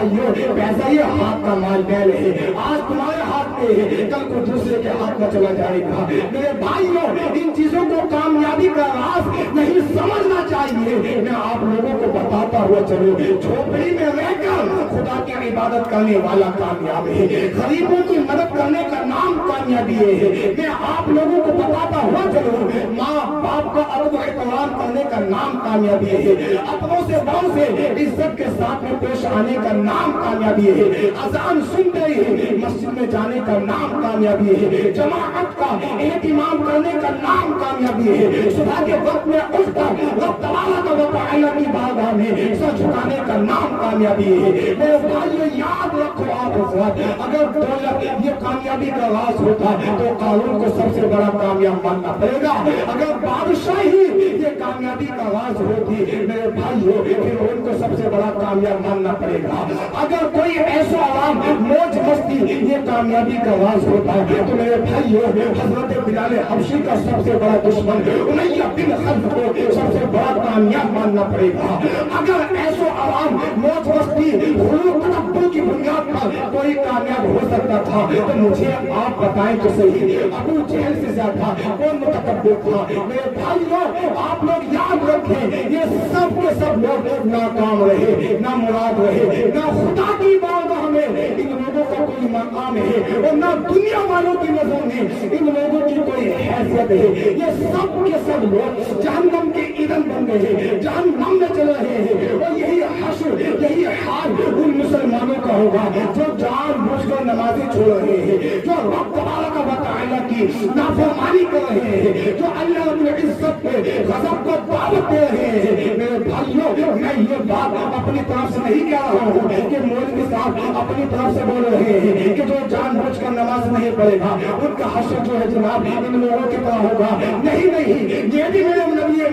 بھائیوں پیسہ یہ ہاتھ کا مال میل ہے، آج تمہارے ہاتھ میں ہے، کل کو دوسرے کے ہاتھ میں چلا جائے گا۔ میرے بھائیوں ان چیزوں کو کامیابی کا راز نہیں سمجھنا چاہیے۔ میں آپ لوگوں کو بتاتا ہوا چلوں، جھوپڑی میں رہ کر خدا کی عبادت کرنے والا کامیاب ہے، غریبوں کی مدد کرنے کا نام کامیابی ہے۔ میں آپ لوگوں کو بتاتا ہوا چلوں، ماں باپ کا ادب و احترام کرنے کا نام کامیابی ہے، اپنوں سے بڑوں سے عزت کے ساتھ میں پیش آنے کا نام کامیابی ہے، اذان سنتے ہی مسجد میں جانے کا نام کامیابی ہے، جماعت کا اہتمام کرنے کا نام کامیابی ہے، صبح کے وقت میں اٹھ کر رب تبارک و تعالی کی بارگاہ میں سر جھکانے کا نام کامیابی ہے۔ میرے بھائیو یاد رکھو آپ حضرات، اگر دولت یہ کامیابی کا راز ہوتا تو قارون کو سب سے بڑا کامیاب ماننا پڑے گا، اگر بادشاہی یہ کامیابی کا راز ہوتی میرے بھائیو پھر ان کو سب سے بڑا کامیاب ماننا پڑے گا، اگر کوئی ایسا عوام موج مستی یہ کامیابی کا راز ہوتا تو میرے بھائیو حضرت بلال حبشی کا سب سے بڑا دشمن امیہ بن خلف کو سب سے بڑا کامیاب ماننا پڑے گا، اگر ایسا عوام موج مستی خلوق تکبر کی بنیاد پر کوئی کامیاب ہو سکتا تھا تو مجھے آپ بتائیں تو صحیح ابو جہل سے زیادہ کون متکبر تھا؟ میرے بھائیو آپ لوگ یاد رکھیں یہ سب کے سب لوگ ناکام رہے، نہ مراد رہے، نہ خدا کی بارگاہ میں ان لوگوں کا کوئی مقام ہے اور نہ دنیا والوں کی نظر میں ان لوگوں کی کوئی حیثیت ہے، یہ سب کے سب لوگ جہنم کے ایندھن بن گئے ہیں، جہنم میں چل رہے ہیں، اور یہی حشر یہی حال ان مسلمانوں کا ہوگا جو جان بوجھ کر نمازیں چھوڑ رہے ہیں، جو رب تبارک و تعالی کی نافرمانی کر رہے ہیں، جو اللہ رب العزت پہ غضب کو دعوت دے رہے ہیں۔ میرے بھائیوں میں یہ بات اپنی طرف سے نہیں کہہ رہا ہوں کہ مولوی صاحب اپنی طرف سے بول رہے ہیں کہ جو جان بوجھ کر نماز نہیں پڑھے گا ان کا حشر جو ہے جناب ان لوگوں کی طرح ہوگا، نہیں نہیں، یہ بھی میرے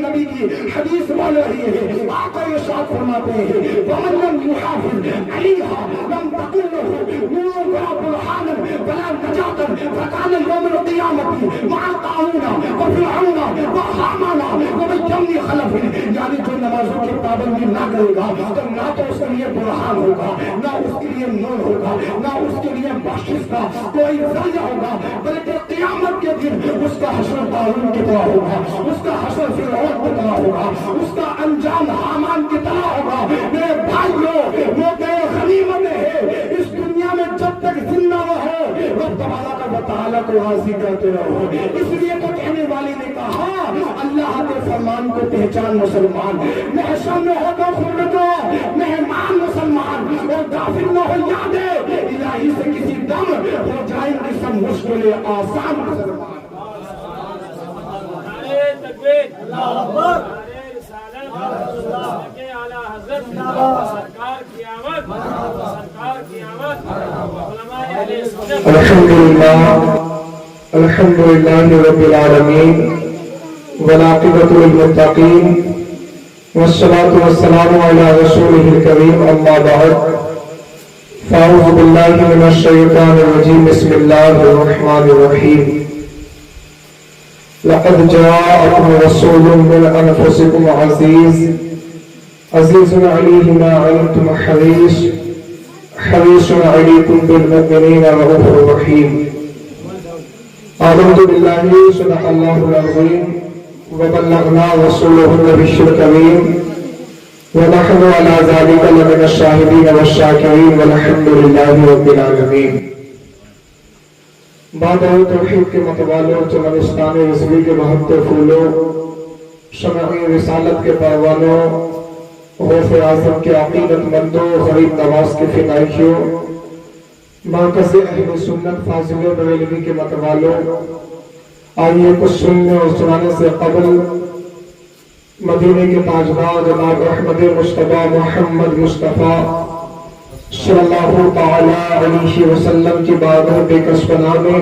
نبی کی حدیث بول رہی ہے، آقا ارشاد فرماتے ہیں وَمَن لَّمْ يُحَافِظْ عَلَيْهَا لَمْ تَكُن لَّهُ نُورٌ وَلَا بُرْهَانٌ وَلَا نَجَاةٌ فَكَانَ يَوْمَ الْقِيَامَةِ مَعَ قَارُونَ وَفِرْعَوْنَ وَحَامَانَ وَمَن بِن خَلَفٍ، یعنی جو نمازوں کی پابندی نہ کرے گا تو نہ تو اس کے لیے برہان ہوگا، نہ اس کے لیے نور ہوگا، نہ اس کے لیے بخشش کا کوئی ذریعہ ہوگا، بلکہ قیامت کے دن اس کا حشر قارون کی طرح ہوگا، اس کا حشر فرعون کی طرح ہوگا، اس کا انجام حامان کی طرح ہوگا۔ میرے بھائیوں موقع غنیمت ہے، اس دنیا میں جب تک زندہ رہو رب تبارک و تعالیٰ کو راضی کرتے رہو، اس لیے تو کہنے والی نے کہا اللہ کے فرمان کو پہچان مسلمان، محشر میں ہو تو خود کو مہمان مسلمان، اور غافل نہ ہو یادیں الہی سے کسی دم ہو جائیں گی سب مشکلیں آسان مسلمان۔ نعرہ تکبیر، اللہ اکبر، نعرہ رسالت، کے اعلی حضرت سرکار کی آمد، سرکار کی آمد، علماء اہل سنت۔ الحمدللہ رب العالمین والعاقبۃ للمتقین والصلاة والسلام علی رسولہ الکریم، اما بعد فاعوذ باللہ من الشیطان الرجیم، بسم اللہ الرحمن الرحیم۔ لقد جاءکم رسول من انفسکم عزیز عزیز علیہ ما عنتم حریص حریص علیکم بالمؤمنین رؤوف رحیم۔ آمنت باللہ صدق اللہ العظیم وبلغنا رسوله النبی الکریم ونحن على ذلك لمن الشاہدین والشاکرین والحمد للہ رب العالمین۔ بعد توحید کے متوالوں، چمنستان رضوی کے بہتے پھولوں، شمع رسالت کے پروانوں، غوث اعظم کے عقیدت مندوں، غریب نواز کے فدائیوں، مرکز اہل سنت فاضل بریلوی کے متوالوں، آئیے کچھ سننے اور سنانے سے قبل مدینے کے تاجدار جناب احمد مصطفیٰ محمد مصطفیٰ صلی اللہ تعالی علیہ وسلم کی بارگاہ بے کس پناہ میں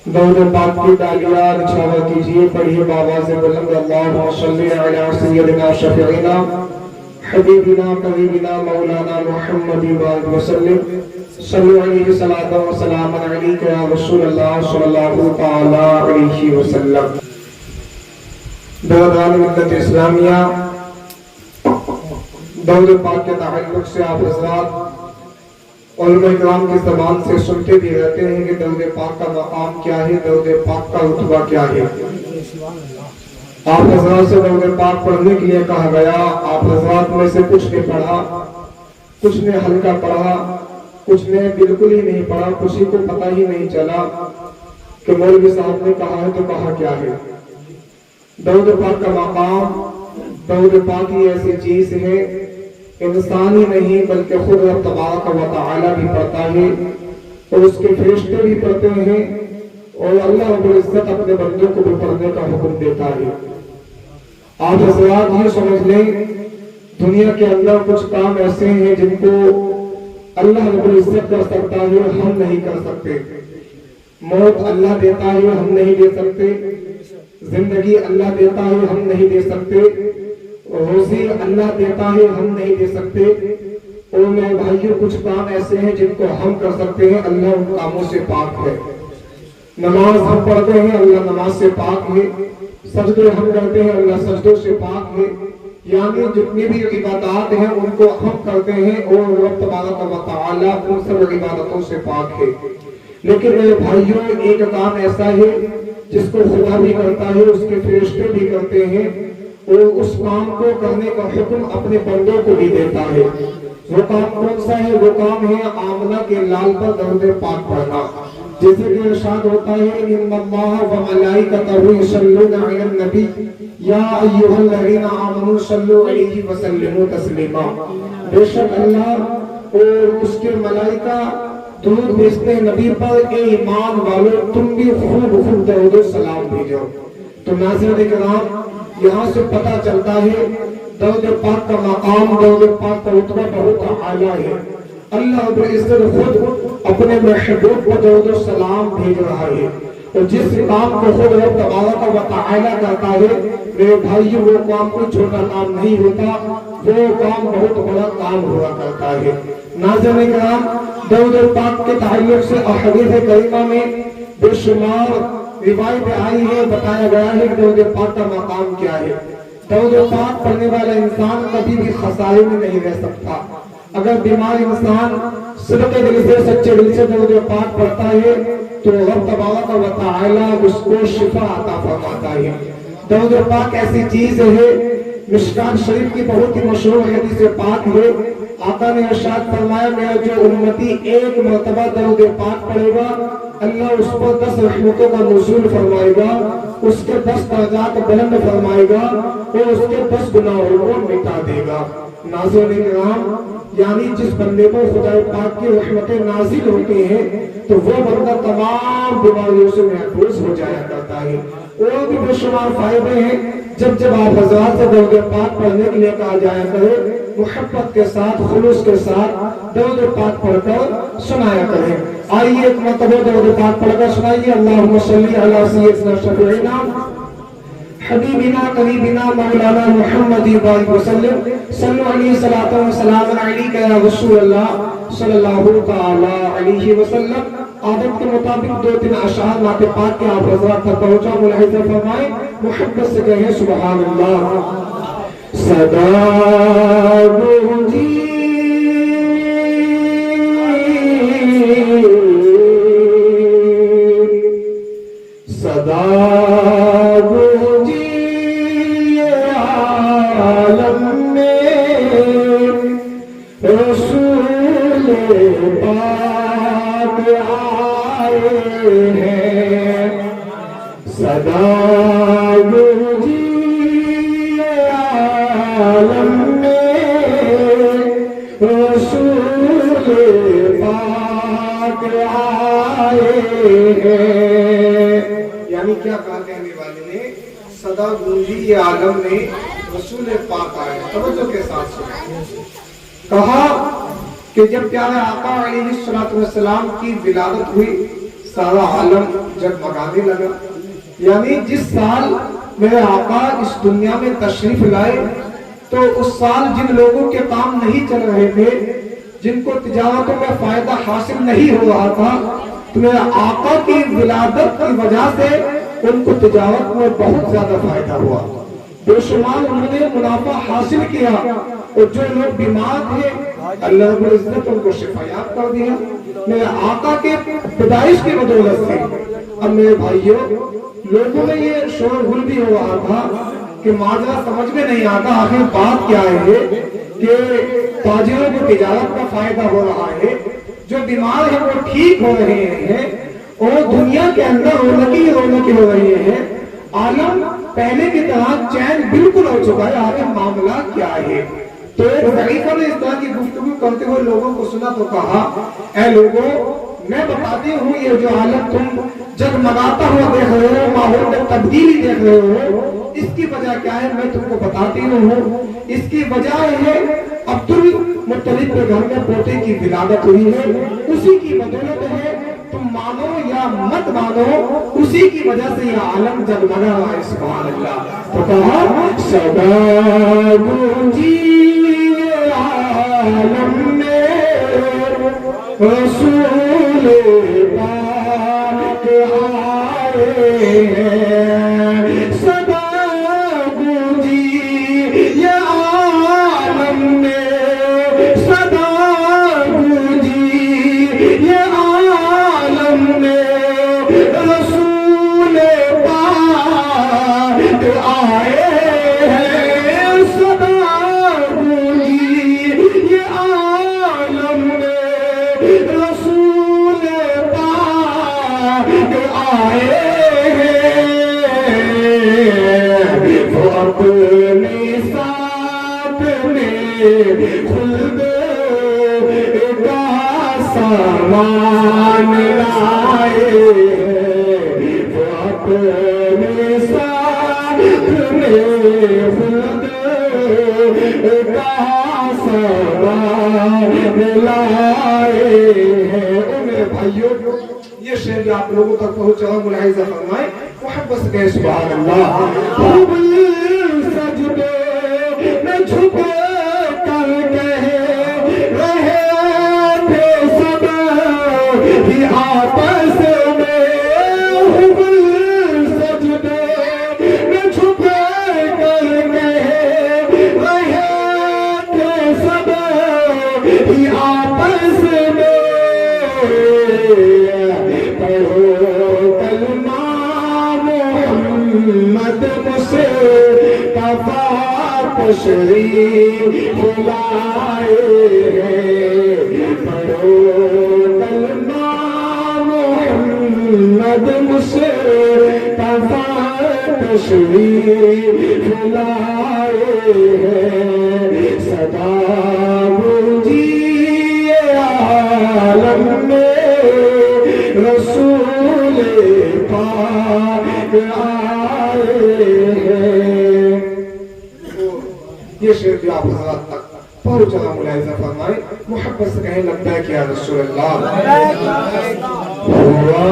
درود پاک کی تالیہ نچھاور کیجئے، پڑھیے بآواز بلند اللہم صلی علی سیدنا شفیعنا حبیبنا قریبنا مولانا محمد وسلم صلی علیہ صلاۃ و سلام علیک یا رسول اللہ صلی اللہ تعالی علیہ وسلم۔ برادران ملت اسلامیہ، درود پاک کے تعلق سے آپ حضرات علماء کرام کی زبان سے سنتے بھی رہتے ہیں کہ درود پاک کا مقام کیا ہے، درود پاک کا رتبہ کیا ہے۔ آپ حضرات سے درود پاک پڑھنے کے لیے کہا گیا، آپ حضرات میں سے کچھ نے پڑھا، کچھ نے ہلکا پڑھا، کچھ نے بالکل ہی نہیں پڑھا، کسی کو پتہ ہی نہیں چلا کہ مولوی صاحب نے کہا ہے تو کہا کیا ہے۔ درود پاک کا مقام، درود پاک ہی ایسی چیز ہے، انسان ہی نہیں بلکہ خود رب تبارک و تعالی بھی پڑھتا ہے اور اس کے فرشتے بھی پڑھتے ہیں اور اللہ رب العزت اپنے بندوں کو بھی پڑھنے کا حکم دیتا ہے۔ آپ حضرات یہ سمجھ لیں، دنیا کے اندر کچھ کام ایسے ہیں جن کو اللہ رب العزت کر سکتا ہے، ہم نہیں کر سکتے۔ موت اللہ دیتا ہے، ہم نہیں دے سکتے۔ زندگی اللہ دیتا ہے، ہم نہیں دے سکتے۔ روزی اللہ دیتا ہے، ہم نہیں دے سکتے۔ اور میرے بھائیوں، کچھ کام ایسے ہیں جن کو ہم کر سکتے ہیں، اللہ ان کاموں سے پاک ہے۔ نماز ہم پڑھتے ہیں، اللہ نماز سے پاک ہے۔ سجدے ہم کرتے ہیں، اللہ سجدوں سے پاک ہے۔ یعنی جتنی بھی عبادات ہیں ان کو ہم کرتے ہیں اور رب تبارک و تعالی ان سب عبادتوں سے پاک ہے۔ لیکن میرے بھائیوں، ایک کام ایسا ہے جس کو خدا بھی کرتا ہے، اس کے فرشتے بھی کرتے ہیں اور اس کام کو کرنے کا حکم اپنے بندوں کو بھی دیتا ہے۔ وہ کام کون سا ہے؟ وہ کام ہے آمنہ کے لال پر درود پاک پڑھنا۔ جیسے کہ ارشاد ہوتا ہے، ان اللہ و ملائکتہ یصلون علی النبی یا ایھا الذین آمنوا صلوا علیہ وسلموا تسلیما۔ بے شک اللہ اور اس کے ملائکہ درود بھیجتے ہیں نبی پر، اے ایمان والو تم بھی خوب درود و سلام بھیجو۔ تو ناظرین کرام، یہاں سے پتہ چلتا ہے درود پاک کا مقام، درود پاک کا رتبہ بہت اعلیٰ ہے۔ اللہ رب العزت خود اپنے محبوب کو درود و سلام بھیج رہا ہے، اور جس کام کو خود رب تبارک و تعالی کرتا ہے میرے بھائیو، وہ کام کوئی چھوٹا کام نہیں ہوتا، وہ کام بہت بڑا کام ہوا کرتا ہے۔ ناظرین کرام، درود پاک کے تعلق سے احادیث کریمہ میں بے شمار روایتیں آئی ہیں، بتایا گیا ہے کہ درود پاک کا مقام کیا ہے۔ درود پاک پڑھنے والا انسان کبھی بھی خسارے میں نہیں رہ سکتا۔ اگر بیمار انسان صدقے دل سے، سچے دل سے درود پاک پڑھتا ہے تو رب تبارک و تعالی اس کو شفا عطا فرماتا ہے۔ درود پاک ایسی چیز ہے، مشکات شریف کی بہت ہی مشہور حدیث پاک ہے، آقا نے ارشاد فرمایا، میرا جو امتی ایک مرتبہ درود پاک پڑھے گا، اللہ اس پر 10 رحمتوں کا نزول فرمائے گا، اس کے 10 درجات بلند فرمائے گا اور اس کے 10 گناہوں کو مٹا دے گا۔ ناظرین کرام، یعنی جس بندے پر خدا پاک کی رحمتیں نازل ہوتی ہیں تو وہ بندہ تمام بیماریوں سے محفوظ ہو جایا کرتا ہے۔ اور بھی بے شمار فائدے ہیں۔ جب آپ حضرات سے درود پاک پڑھنے کے لیے کہا جایا کرے، محبت کے ساتھ، خلوص کے ساتھ درود پاک پڑھ کر سنایا کریں۔ آئیے ایک مرتبہ درود پاک پڑھ کر سنائیے، اللہم صلی علی سیدنا شفیعنا حبیبنا قریبنا مولانا محمد بارک وسلم، صلو علیہ صلاۃ و سلام علیک یا رسول اللہ صلی اللہ تعالی علیہ وسلم۔ عادت کے مطابق 2-3 اشعار نعت پاک کے آپ حضرات تک پہنچا، ملاحظہ فرمائیں، محبت سے کہیں سبحان اللہ۔ صدا گونجی صدا گونجی عالم میں رسول پاک آئے ہیں، صدا گونجی عالم میں رسول پاک آئے ہیں۔ یعنی کیا کہا کہنے والے نے؟ صدا گونجی یہ عالم میں رسول پاک آئے۔ توجہ کے ساتھ سنیں، کہا کہ جب پیارے آقا علیہ السلام کی ولادت ہوئی، سارا عالم جگمگانے لگا۔ یعنی جس سال میرے آقا اس دنیا میں تشریف لائے تو اس سال جن لوگوں کے کام نہیں چل رہے تھے، جن کو تجارتوں میں فائدہ حاصل نہیں ہو رہا تھا، تو میرے آقا کی ولادت کی وجہ سے ان کو تجارت میں بہت زیادہ فائدہ ہوا، بے شمار انہوں نے منافع حاصل کیا۔ اور جو لوگ بیمار تھے اللہ رب العزت ان کو شفایاب کر دیا میرے آقا کے پیدائش کی بدولت سے۔ اب میرے بھائیوں لوگوں میں یہ شور غل بھی ہو رہا تھا کہ معاذرہ سمجھ میں نہیں آتا آخر بات کیا ہے کہ تاجروں کو تجارت کا فائدہ ہو رہا ہے، جو بیمار ہیں وہ ٹھیک ہو رہے ہیں اور دنیا کے اندر رونقی ہو رہی ہے، عالم پہلے کی طرح چین بالکل ہو چکا ہے، آخر معاملہ کیا ہے؟ تو ایک ضعیفہ نے اس طرح کی گفتگو کرتے ہوئے لوگوں کو سنا تو کہا اے لوگوں میں بتاتی ہوں یہ جو عالم تم جگمگاتا ہوا دیکھ رہے ہو، ماحول میں تبدیلی دیکھ رہے ہو، اس کی وجہ کیا ہے میں تم کو بتاتی ہوں۔ اس کی وجہ ہے عبد المطلب کے گھر میں پوتے کی ولادت ہوئی ہے، اسی کی بدولت ہے، تم مانو یا مت مانو اسی کی وجہ سے یہ عالم جگمگا رہا ہے۔ سبحان اللہ۔ تو کہا صدا گونجی عالم میں رسول پاک آئے ہیں، صدا گونجی یہ عالم میں، صدا گونجی یہ عالم میں رسول پاک آئے ہیں، صدا گونجی یہ عالم میں رسول پاک آئے ہیں، وہ اپنے ساتھ میں خلد کا سامان لائے ہیں، وہ اپنے ساتھ میں خلد کا سامان لائے ہیں۔ میرے بھائیوں یہ شعر بھی آپ لوگوں تک پہنچا ملاحظہ فرمائے، محبت سے کہے سبحان اللہ۔ خوب سجدے میں چھپے کر کہے رہے تھے سب ہی آپس میں، خوب سجدے میں چھپے کر کہے رہے تھے سب ہی آپس میں، پڑھو کلمہ محمد مصطفیٰ تشریف لائے ہیں، پڑھو کلمہ محمد مصطفیٰ تشریف لائے ہیں، صدا گونجی عالم میں رسول پاک آئے ہیں۔ یہ شعر بھی آپ حضرات تک پہنچا ملاحظہ فرمائے، محبت سے کہیں لبیک یا رسول اللہ۔ ہوا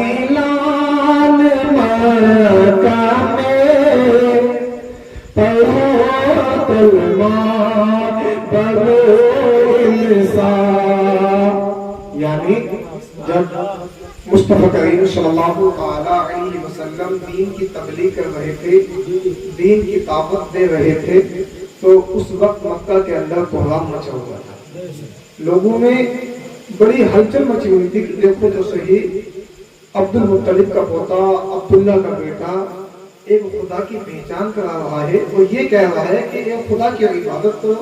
اعلان مکہ میں، پڑھو کلمہ پڑھو انسان، یعنی جب مصطفیٰ کریم صلی اللہ علیہ وسلم دین کی تبلیغ کر رہے تھے، دین کی دعوت دے رہے تھے، تو اس وقت مکہ کے اندر کوہرام مچا ہوا تھا، لوگوں میں بڑی ہلچل مچی ہوئی تھی کہ دیکھو تو صحیح عبد المطلب کا پوتا عبداللہ کا بیٹا ایک خدا کی پہچان کرا رہا ہے اور یہ کہہ رہا ہے کہ ایک خدا کی عبادت کرو،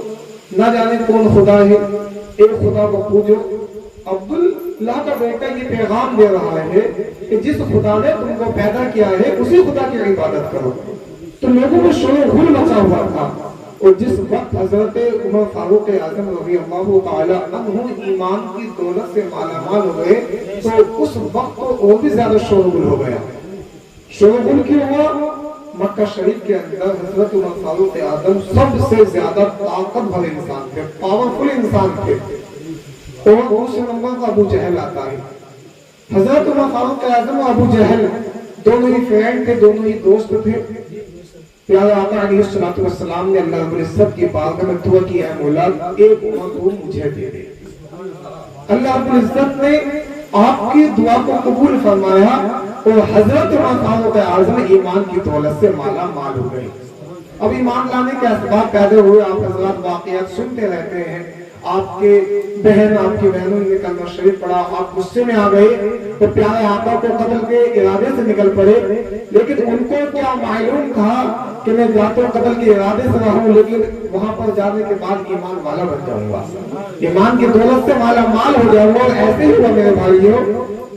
نہ جانے کون خدا ہے، ایک خدا کو پوجو۔ عبداللہ کا بیٹا یہ پیغام دے رہا ہے کہ جس خدا نے تم کو پیدا کیا ہے اسی خدا کی عبادت کرو۔ تو لوگوں میں شور و غل مچا ہوا تھا، اور جس وقت حضرت عمر فاروق اعظم رضی اللہ تعالی عنہ ایمان کی دولت سے مالا مال ہوئے تو اس وقت تو اور بھی زیادہ شور و غل ہو گیا۔ شور و غل کیوں ہوا؟ مکہ شریف کے اندر حضرت عمر فاروق اعظم سب سے زیادہ طاقتور انسان تھے، پاورفل انسان تھے، اور دوسرے نمبر کا ابو جہل آتا ہے۔ حضرت عمر فاروق اعظم اور ابو جہل دونوں ہی فرینڈ تھے، دونوں ہی دوست تھے۔ پیارے آقا علیہ السلام نے اللہ رب العزت کی بارگاہ میں دعا کی، اے مولا ایک عمر تو مجھے دے دے۔ اللہ رب العزت نے آپ کی دعا کو قبول فرمایا اور حضرت فاروق اعظم ایمان کی دولت سے مالا مال ہو گئے۔ اب ایمان لانے کے اسباب پیدا ہوئے، آپ حضرات واقعات سنتے رہتے ہیں۔ آپ کے بہن، آپ کی بہنوں نے کلمہ شریف پڑھا، آپ غصے میں آ گئے تو پیارے آقا کو قتل کے ارادے سے نکل پڑے، لیکن ان کو کیا معلوم تھا کہ میں یا تو قتل کے ارادے سے رہوں لیکن وہاں پر جانے کے بعد ایمان والا بن جاؤں گا، ایمان کی دولت سے مالا مال ہو جاؤں گا۔ اور ایسے ہی ہوا میرے بھائیوں،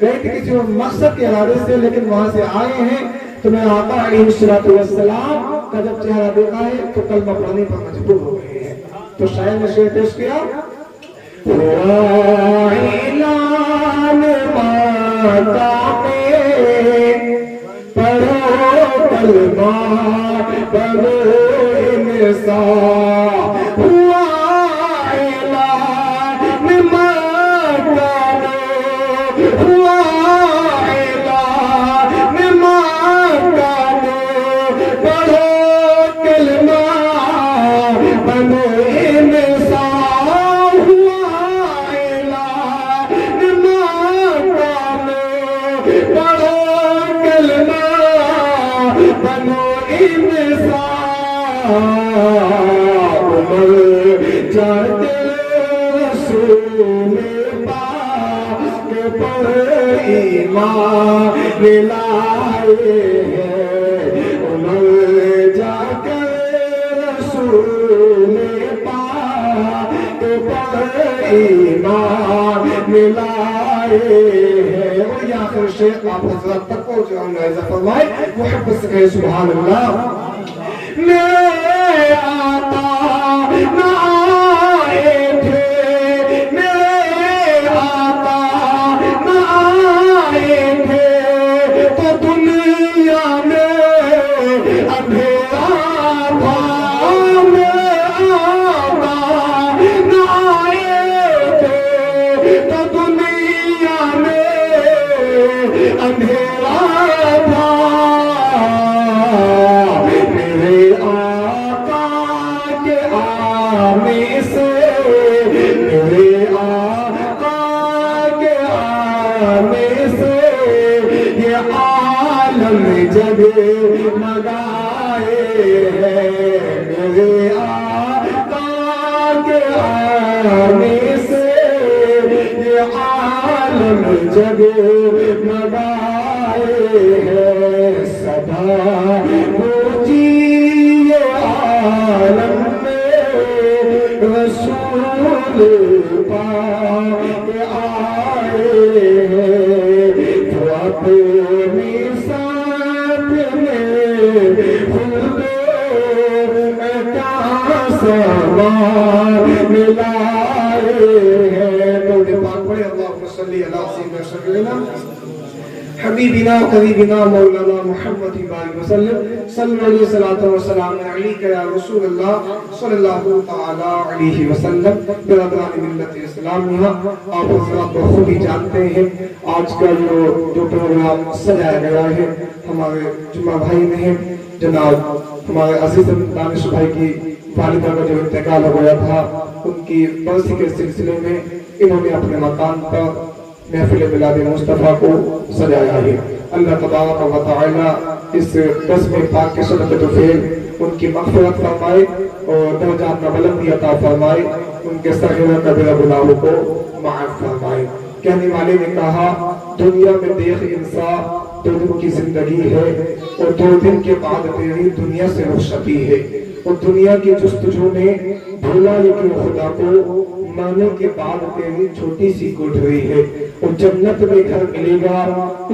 گئے تھے کسی مقصد کے ارادے سے لیکن وہاں سے آئے ہیں تو میں آقا علیہ السلام کا جب چہرہ دیکھا ہے تو کلمہ پڑھنے پر مجبور ہو گئے ہیں۔ تو شاعر نے شعر پیش کیا، اعلان ماتا پہ پڑھو کلمہ بنو انسان، ہوا اعلان ماتا پہ، ہوا اعلان ماتا پہ پڑھو کلمہ بنو جاتے رسول پاک پر ایمان لائے ہیں، عمر جا کر رسول پاک پر ایمان لائے ہیں۔ اور یہ آخر شیخ آپ حضرت تک پہنچے ہوں گے، فرمائے محبت سے کہے سبحان اللہ۔ میرے آقا نہ آئے تھے، میرے آقا نہ آئے تھے تو دنیا میں اندھیرا تھا، میرے آقا نہ آئے تھے تو دنیا میں اندھیرا تھا، جگ مگائے ہیں، میرے آقا کے آنے سے یہ عالم جگ مگائے ہیں، صدا گونجی یہ عالم میں رسول پاک آئے ہیں، جو اپنی ملائے ہیں۔ تو پاک پڑھے اللہم صلی اللہ سیدنا شفیعنا حبیبنا قریبنا مولانا محمد وسلم، صلی اللہ علیہ وسلم وسلام علیک یا رسول اللہ صلی اللہ تعالی علیہ وسلم۔ برادران ملت اسلامیہ، آپ حضرات بخوبی جانتے ہیں آج کا جو پروگرام سجایا گیا ہے، ہمارے جمعہ بھائی نے ہیں جناب ہمارے عزیز دانش بھائی کی والدہ کا جو انتقال ہو گیا تھا، ان کی برسی کے سلسلے میں انہوں نے اپنے مکان پر محفل میلاد مصطفیٰ کو سجایا ہے۔ اللہ تبارک و تعالی اس بزم پاک کے صدقۃ فعل ان کی مغفرت فرمائے اور درجات میں بلندی عطا فرمائے، ان کے صغیر کبیرہ گناہوں کو معاف فرمائے۔ کہنے والے نے کہا، دنیا میں دیکھ انسان 2 دن کی زندگی ہے اور 2 دن کے بعد تیری دنیا سے رخصتی ہے، اور دنیا کی جستجو میں بھولا لیکن خدا کو، مرنے کے بعد تیری چھوٹی سی کوٹھری ہے، اور جنت میں گھر ملے گا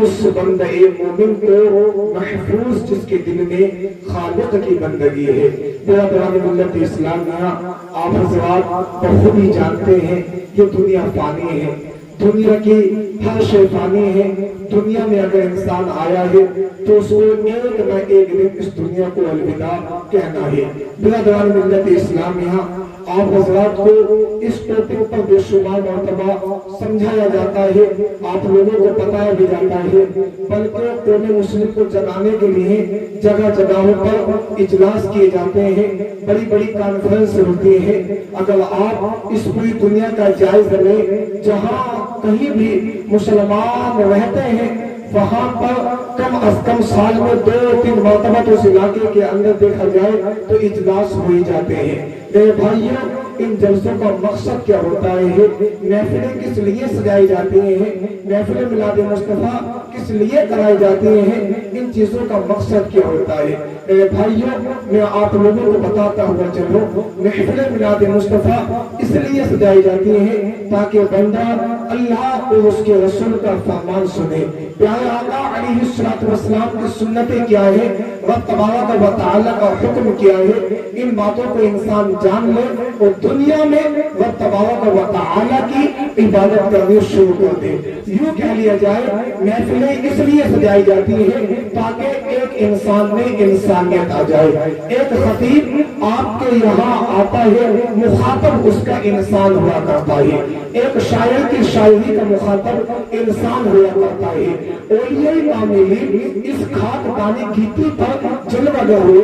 اس بندے مومن کو محفوظ جس کے دل میں خالق کی بندگی ہے۔ برادران ملت اسلامیہ، آپ حضرات بخوبی جانتے ہیں یہ دنیا فانی ہے، دنیا کی ہر شے فانی ہے۔ دنیا میں اگر انسان آیا ہے تو اس کو ایک نہ ایک دن اس دنیا کو الوداع کہنا ہے۔ برادران ملت اسلامیہ، آپ حضرات کو اس ٹاپک پر بے شمار مرتبہ سمجھایا جاتا ہے، آپ لوگوں کو بتایا بھی جاتا ہے، بلکہ قوم مسلم کو جگانے کے لیے جگہ جگہوں پر اجلاس کیے جاتے ہیں، بڑی بڑی کانفرنس ہوتی ہیں۔ اگر آپ اس پوری دنیا کا جائزہ لیں، جہاں کہیں بھی مسلمان رہتے ہیں وہاں پر کم از کم سال میں 2-3 مرتبہ تو اس علاقے کے اندر دیکھا جائے تو اجلاس ہوئی جاتے ہیں۔ میرے بھائیوں، ان جلسوں کا مقصد کیا ہوتا ہے؟ محفلیں کس لیے سجائی جاتی ہیں؟ محفلیں میلاد مصطفیٰ کس لیے کرائی جاتی ہیں؟ ان چیزوں کا مقصد کیا ہوتا ہے؟ میرے بھائیوں، میں آپ لوگوں کو بتاتا ہوا چلوں، محفلیں میلاد مصطفیٰ اس لیے سجائی جاتی ہیں تاکہ بندہ اللہ اور اس کے رسول کا فرمان سنے۔ پیارے آقا علیہ السلام کی سنتیں کیا ہے، رب تبارک و تعالی کا حکم کیا ہے، ان باتوں کو انسان جان لے اور دنیا میں رب تبارک و تعالی کی عبادت کرنی شروع کر دے۔ یوں کہہ لیا جائے محفلیں اس لیے سجائی جاتی ہیں تاکہ ایک انسان میں انسانیت آ جائے۔ ایک خطیب آپ کے یہاں آتا ہے، مخاطب اس کا انسان ہوا کرتا ہے۔ ایک شاعر کی شاعری کا مخاطب انسان ہوا کرتا ہے۔ اولیاء کاملین اس خاک دانی گیتی پر جلوہ گر ہوئے۔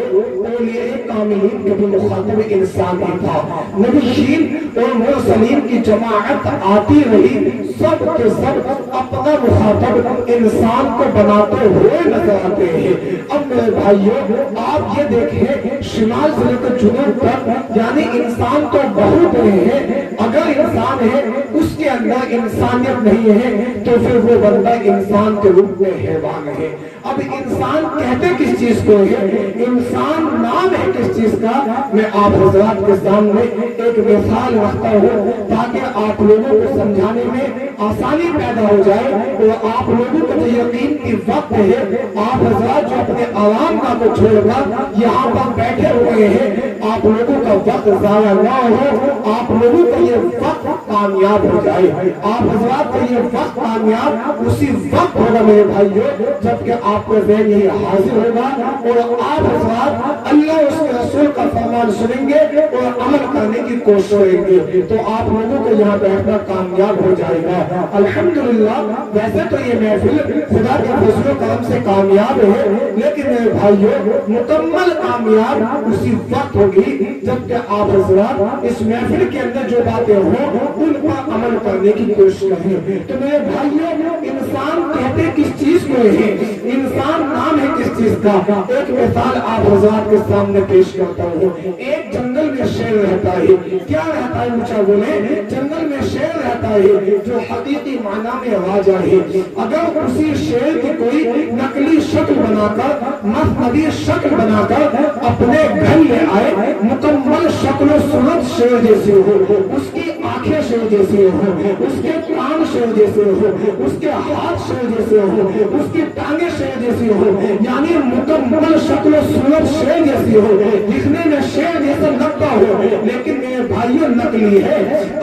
اولیاء کاملین کے بھی مخاطب انسان ہی تھا۔ نبیین اور مرسلین کی جماعت آتی رہی، سب کے سب اپنا مخاطب انسان کو بناتے ہوئے نظر آتے ہیں۔ اب میرے بھائیوں، آپ یہ دیکھیں شمال سے لے کر جنوب تک، یعنی انسان تو بہت رہے ہیں، اگر انسان ہے اس کے اندر انسانیت نہیں ہے تو پھر وہ بندہ انسان کے روپ میں حیوان ہے۔ اب انسان کہتے کس چیز کو ہے؟ انسان نام ہے کس چیز کا؟ میں آپ حضرات کے سامنے ایک مثال رکھتا ہوں تاکہ آپ لوگوں کو سمجھانے میں آسانی پیدا ہو جائے اور آپ لوگوں کو جو یقین کی وقت ہے، آپ حضرات جو اپنے آرام کا کو چھوڑ کر یہاں پر بیٹھے ہوئے ہیں، آپ لوگوں کا وقت ضائع نہ ہو، آپ لوگوں کا یہ وقت کامیاب ہو جائے۔ آپ حضرات کا یہ وقت کامیاب اسی وقت ہوگا میرے بھائیوں جبکہ آپ کا ذہن یہ حاضر ہوگا اور آپ حضرات اللہ اس کے رسول کا فرمان سنیں گے اور عمل کرنے کی کوشش کریں گے تو آپ لوگوں کو یہاں بیٹھنا کامیاب ہو جائے گا۔ الحمدللہ ویسے تو یہ محفل خدا کے فضل و کرم سے کامیاب ہے، لیکن میرے بھائیوں مکمل کامیاب اسی وقت ہوگی جبکہ آپ حضرات اس محفل کے اندر جو باتیں ہوں ان پر عمل کرنے کی کوشش کریں۔ تو میرے بھائیوں، انسان کہتے کس چیز کو ہے؟ انسان نام ہے کس چیز کا؟ ایک مثال آپ حضرات کے سامنے پیش کرتا ہوں۔ ایک جنگل میں شیر رہتا ہے، کیا رہتا ہے مجھے بولے؟ جنگل میں شیر رہتا ہے جو حقیقی معنی میں راجا ہے۔ اگر اسی شیر کی کوئی نقلی شکل بنا کر، مصنوعی شکل بنا کر اپنے گھر لے آئے، مکمل شکل و صورت شیر جیسی ہو، اس کی آنکھیں شیر جیسی ہو، اس کے کان شیر جیسے ہو، اس کے ہاتھ شیر جیسے ہو، اس کی ٹانگیں شیر جیسی ہو، یعنی مکمل شکل و صورت شیر جیسی ہو، دکھنے میں شیر جیسا لگتا ہو، لیکن میرے بھائیوں نقلی ہے،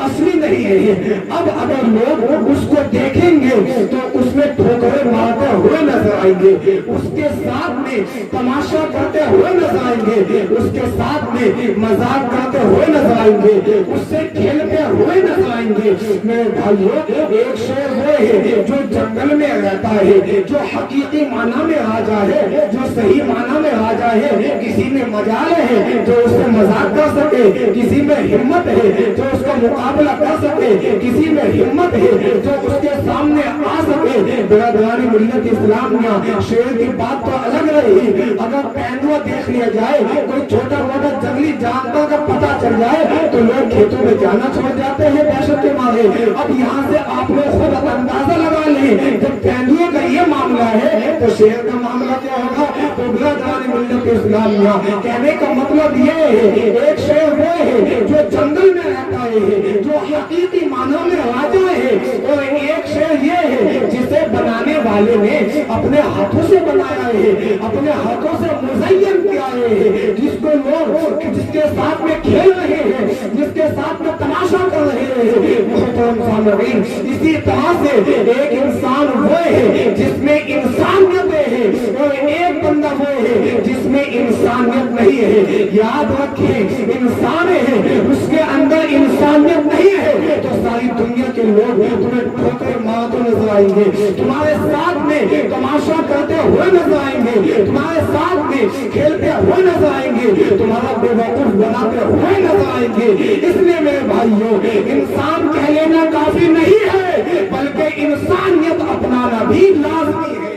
اصلی نہیں ہے۔ اب اگر لوگ اس کو دیکھیں گے تو اس میں ٹھوکریں مارتے ہوئے نظر آئیں گے، اس کے ساتھ میں تماشا کرتے ہوئے نظر آئیں گے، اس کے ساتھ میں مذاق کرتے ہوئے نظر آئیں گے، اس سے کھیلتے ہوئے نظر آئیں گے۔ میرے بھائیوں، ایک شیر وہ ہے جو جنگل میں رہتا ہے، جو حقیقی معنی میں راجا ہے، جو صحیح معنی میں راجا ہے، کسی میں مجال ہے جو اس سے مذاق کر سکے، کسی میں ہمت ہے جو اس کا مقابلہ کر سکے، کسی میں ہمت ہے جو اس کے سامنے آ سکے۔ برادرانی ملت اسلامیہ، شیر کی بات تو الگ رہی، اگر پہنوا دیکھ لیا جائے، کوئی چھوٹا موٹا جنگلی جانور کا پتہ چل جائے تو لوگ کھیتوں میں جانا چھوڑ جاتے ہیں دہشت کے مارے۔ اب یہاں سے آپ لوگ خود اندازہ لگا لیں، جب پہنوے کا یہ معاملہ ہے تو شیر کا معاملہ کیا ہوگا؟ تو برادرانی ملت اسلامیہ، کہنے کا مطلب یہ ہے ایک شیر وہ ہے جو جنگل میں رہتا ہے، جو حقیقی معنی میں راجا ہے، اور ایک شیر یہ ہے جسے بنانے والے نے اپنے ہاتھوں سے بنایا ہے، اپنے ہاتھوں سے مزین کیا ہے، جس کو لوگ جس کے ساتھ میں کھیل رہے ہیں، جس کے ساتھ میں تماشا کر رہے ہیں۔ محترم سامعین، اسی طرح سے ایک انسان وہ ہے جس میں انسانیت ہے اور ایک بندہ وہ ہے جس میں انسانیت نہیں ہے۔ یاد رکھیں، انسان ہے اس کے اندر انسانیت نہیں ہے تو ساری دنیا کے لوگ تمہیں ٹھوکریں مارتے نظر آئیں گے، تمہارے ساتھ میں تماشا کرتے ہوئے نظر آئیں گے، تمہارے ساتھ میں کھیلتے ہوئے نظر آئیں گے، تمہارا بے وقوف بناتے ہوئے نظر آئیں گے۔ اس لیے میرے بھائیوں، انسان کہہ لینا کافی نہیں ہے، بلکہ इंसानियत अपनाना भी लाजमी है।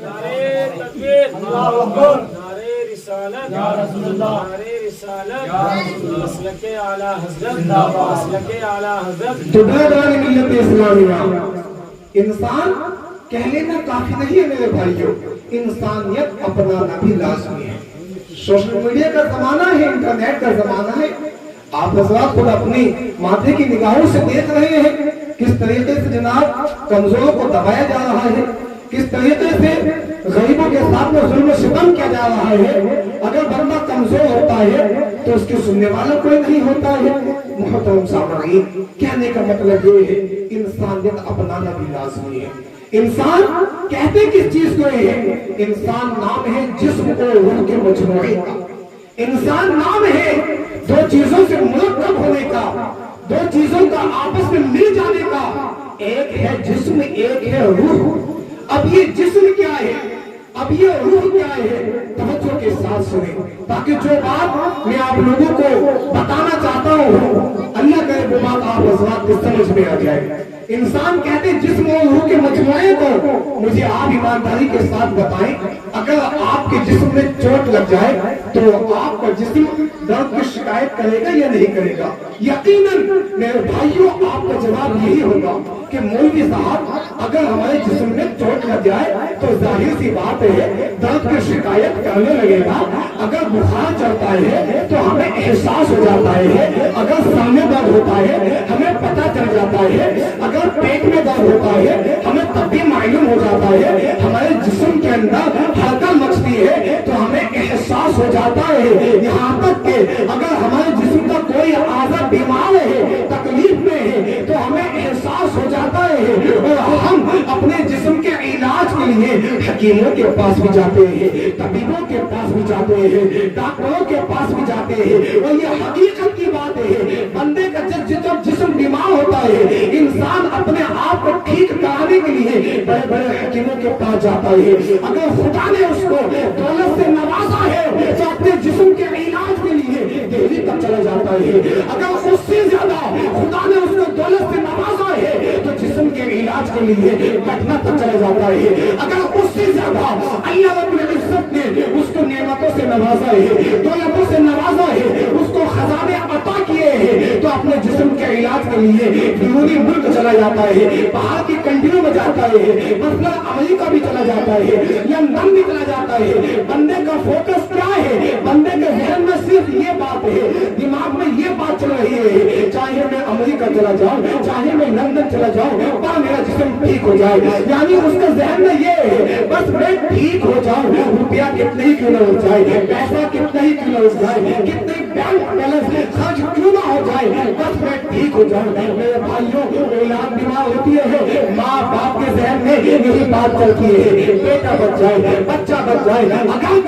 नारे तकबीर, अल्लाहु अकबर, नारे रिसालत, या रसूल अल्लाह, नारे रिसालत, या रसूल अल्लाह, मसलके आला हज़रत, मसलके आला हज़रत। तो बरदरानी मिल्लत इस्लामिया, इंसान कह लेना काफी नहीं है मेरे भाइयों, इंसानियत अपनाना भी लाजमी है। सोशल मीडिया का जमाना है, इंटरनेट का जमाना है। आप हज़रात खुद अपनी माथे की निगाहों से देख रहे हैं किस तरीके से जनाब कमजोरों को दबाया जा रहा है, किस तरीके से गरीबों के साथ में जुल्म सितम किया जा रहा है। अगर बंदा कमजोर होता है तो उसके सुनने वाला कोई नहीं होता है। मुहतरम सामईन, कहने का मतलब ये है इंसानियत अपनाना भी लाजमी है। इंसान कहते किस चीज को है? इंसान नाम है जिस्म को रूह के मजमूई का। इंसान नाम है दो चीजों से मुरक्कब होने का, दो चीजों का आपस में मिल जाने का। एक है जिस्म, एक है रूह। अब ये जिस्म क्या है, अब ये रूह क्या है, तवज्जो के साथ सुने, ताकि जो बात मैं आप लोगों को बताना चाहता हूँ अल्लाह करे वो बात आप हज़रात को समझ में आ जाए। इंसान कहते हैं जिस्म और रूह के मजमूए को। मुझे आप ईमानदारी के साथ बताएं, अगर आपके जिस्म में चोट लग जाए तो आपका जिस्म दर्द की शिकायत करेगा या नहीं करेगा? यकीनन मेरे भाइयों आपका जवाब यही होगा कि मौलवी साहब अगर हमारे जिस्म में चोट लग जाए तो जाहिर सी बात है दर्द की शिकायत करने लगेगा। अगर बुखार चढ़ता है तो हमें एहसास हो जाता है, अगर सर में दर्द होता है हमें पता चल जाता है, अगर पेट में दर्द होता है हमें तब भी मालूम हो जाता है, हमारे जिस्म के अंदर हलचल मचती है तो हमें एहसास हो जाता है। यहाँ तक कि अगर हमारे जिस्म का कोई आज़ा बीमार है, तकलीफ में है तो हमें एहसास हो जाता है और हम अपने जिस्म के इलाज के लिए हकीमों के पास भी जाते हैं, तबीबों के पास भी जाते हैं, डॉक्टरों के पास भी जाते हैं। और ये हकीकत की बात है, बंदे का जब जिस्म बीमार होता है इंसान अपने आप को ठीक कराने के लिए बड़े बड़े हकीमों के पास जाता है। अगर खुदा ने उसको दौलत से नवाजा है तो अपने जिस्म के इलाज के लिए दिल्ली तक चला जाता है। अगर उससे ज्यादा खुदा ने उसको दौलत से नवाजा है तो जिस्म के इलाज के लिए पटना तक चला जाता है। अगर उससे ज्यादा अल्लाह रब्बुल इज्जत ने उसको नेमतों से नवाजा है, दौलतों से नवाजा है, उसको खजाने अता किए हैं तो अपने जिस्म के इलाज के लिए विरोधी मुल्क चला जाता है, बाहर की कंट्रियों में जाता है, मतलब अमेरिका भी चला जाता है, लंदन भी चला जाता है। बंदे का फोकस क्या है? बंदे के जहन में सिर्फ ये बात है, दिमाग में ये बात चल रही है, चाहे मैं अमेरिका चला जाऊं, चाहे मैं लंदन चला जाऊं, पर मेरा जिस्म ठीक हो जाए। यानी उसके जहन में ये है बस मैं ठीक हो जाऊं, रुपया कितना ही क्यों न हो जाए, पैसा कितना ही क्यों न हो जाए, कितने बैंक बैलेंस खर्च क्यों ना हो जाए, बस मैं ठीक हो जाऊं। मेरे भाइयों औलाद बीमार होती है, माँ बाप के जहन में यही बात चलती है, बेटा बच जाए, बच्चा बच जाए, अगर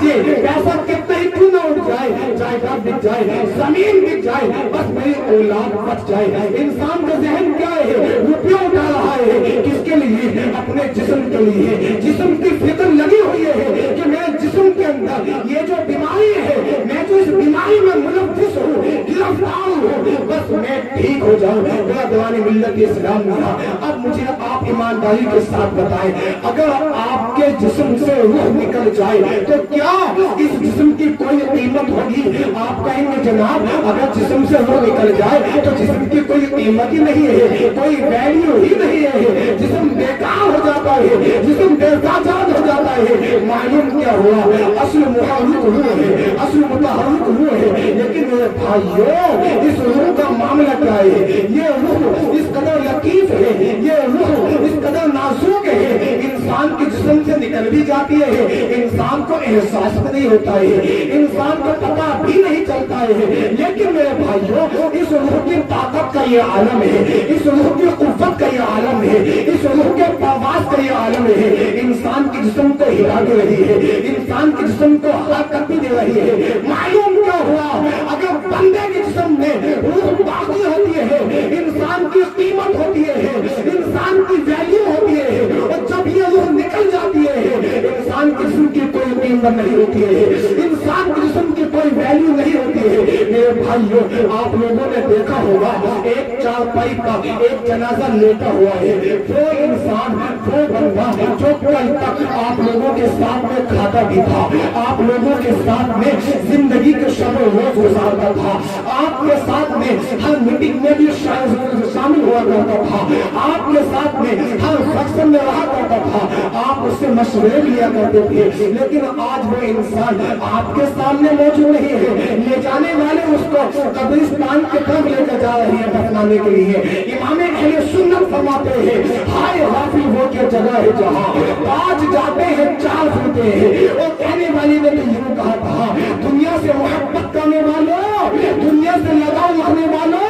पैसा कितना ही क्यों ना उठ जाए, जायदाद बिक जाए, जमीन बिक जाए, बस मेरी औलाद बच जाए। इंसान का जहन क्या है? रुपया उठा रहा है, किसके लिए? अपने जिस्म के लिए। जिस्म की फिक्र लगी हुई है कि मेरे जिस्म के अंदर ये जो बीमारी है, मैं जो इस बीमारी में मुलव्विस हूँ, गिरफ्तार हूँ, बस मैं ठीक हो जाऊं। मेरा दीवानी मिल्लत इस्लाम मिला। अब मुझे आप ईमानदारी के साथ बताएं, अगर आपके जिस्म से रूह निकल जाए तो क्या इस जिस्म की कोई कीमत होगी? आप कहेंगे जनाब अगर जिस्म से रूह निकल जाए तो जिस्म की कोई कीमत ही नहीं है, कोई वैल्यू ही नहीं है, जिस्म बेकार हो जाता है, जिस्म बेजाजाद हो जाता है। मालूम क्या हुआ? असल मुहर्रिक रूह है, असल मुतहर्रिक रूह है। लेकिन मेरे भाइयों इस रूह का मामला क्या है? ये रूह इस कदर लतीफ है, ये रूह इस कदर नाजुक है, इंसान के जिस्म से निकल भी जाती है, इंसान को एहसास भी नहीं होता है, इंसान को पता भी नहीं चलता है। लेकिन मेरे भाइयों इस रूह की ताकत का ये आलम है, इस रूह की कुव्वत का ये आलम है, इस रूह के प्रवास का ये आलम है। इंसान के जिस्म को हिला दे रही है, इंसान के जिस्म को हरकत भी दे रही है। मालूम क्या हुआ? अगर बंदे के जिस्म में रूह बाकी होती है, इंसान की कीमत होती है, इंसान की वैल्यू होती है, और जब ये रूह निकल जाती है इंसान के जिस्म की कोई कीमत नहीं होती है, इंसान के जिस्म की कोई कोई वैल्यू नहीं होती है। मेरे भाइयों, आप लोगों ने देखा होगा एक चारपाई का एक जनाजा लेटा हुआ है, वो इंसान, वो बंदा जो कल तक आप लोगों के साथ में खाता भी था, आप लोगों के साथ में जिंदगी के शब रोज गुजारता था, आपके साथ में हर मीटिंग में भी शामिल हुआ करता था, आपके साथ में हर फंक्शन में रहा करता था, आप उससे मशवरे लिया करते थे। लेकिन आज वो इंसान आपके सामने मौजूद नहीं है। ले जाने वाले उसको कब्रिस्तान के तरफ लेकर जा रहे हैं दफनाने के लिए। इमाम अहले सुन्नत फरमाते हैं, हाय गाफिल वो क्या जगह है जहाँ आज जाते हैं चार फिरते हैं। और कहने वाली ने तो यूं कहा था, दुनिया से मोहब्बत करने वालों, दुनिया से लगाव रखने वालों,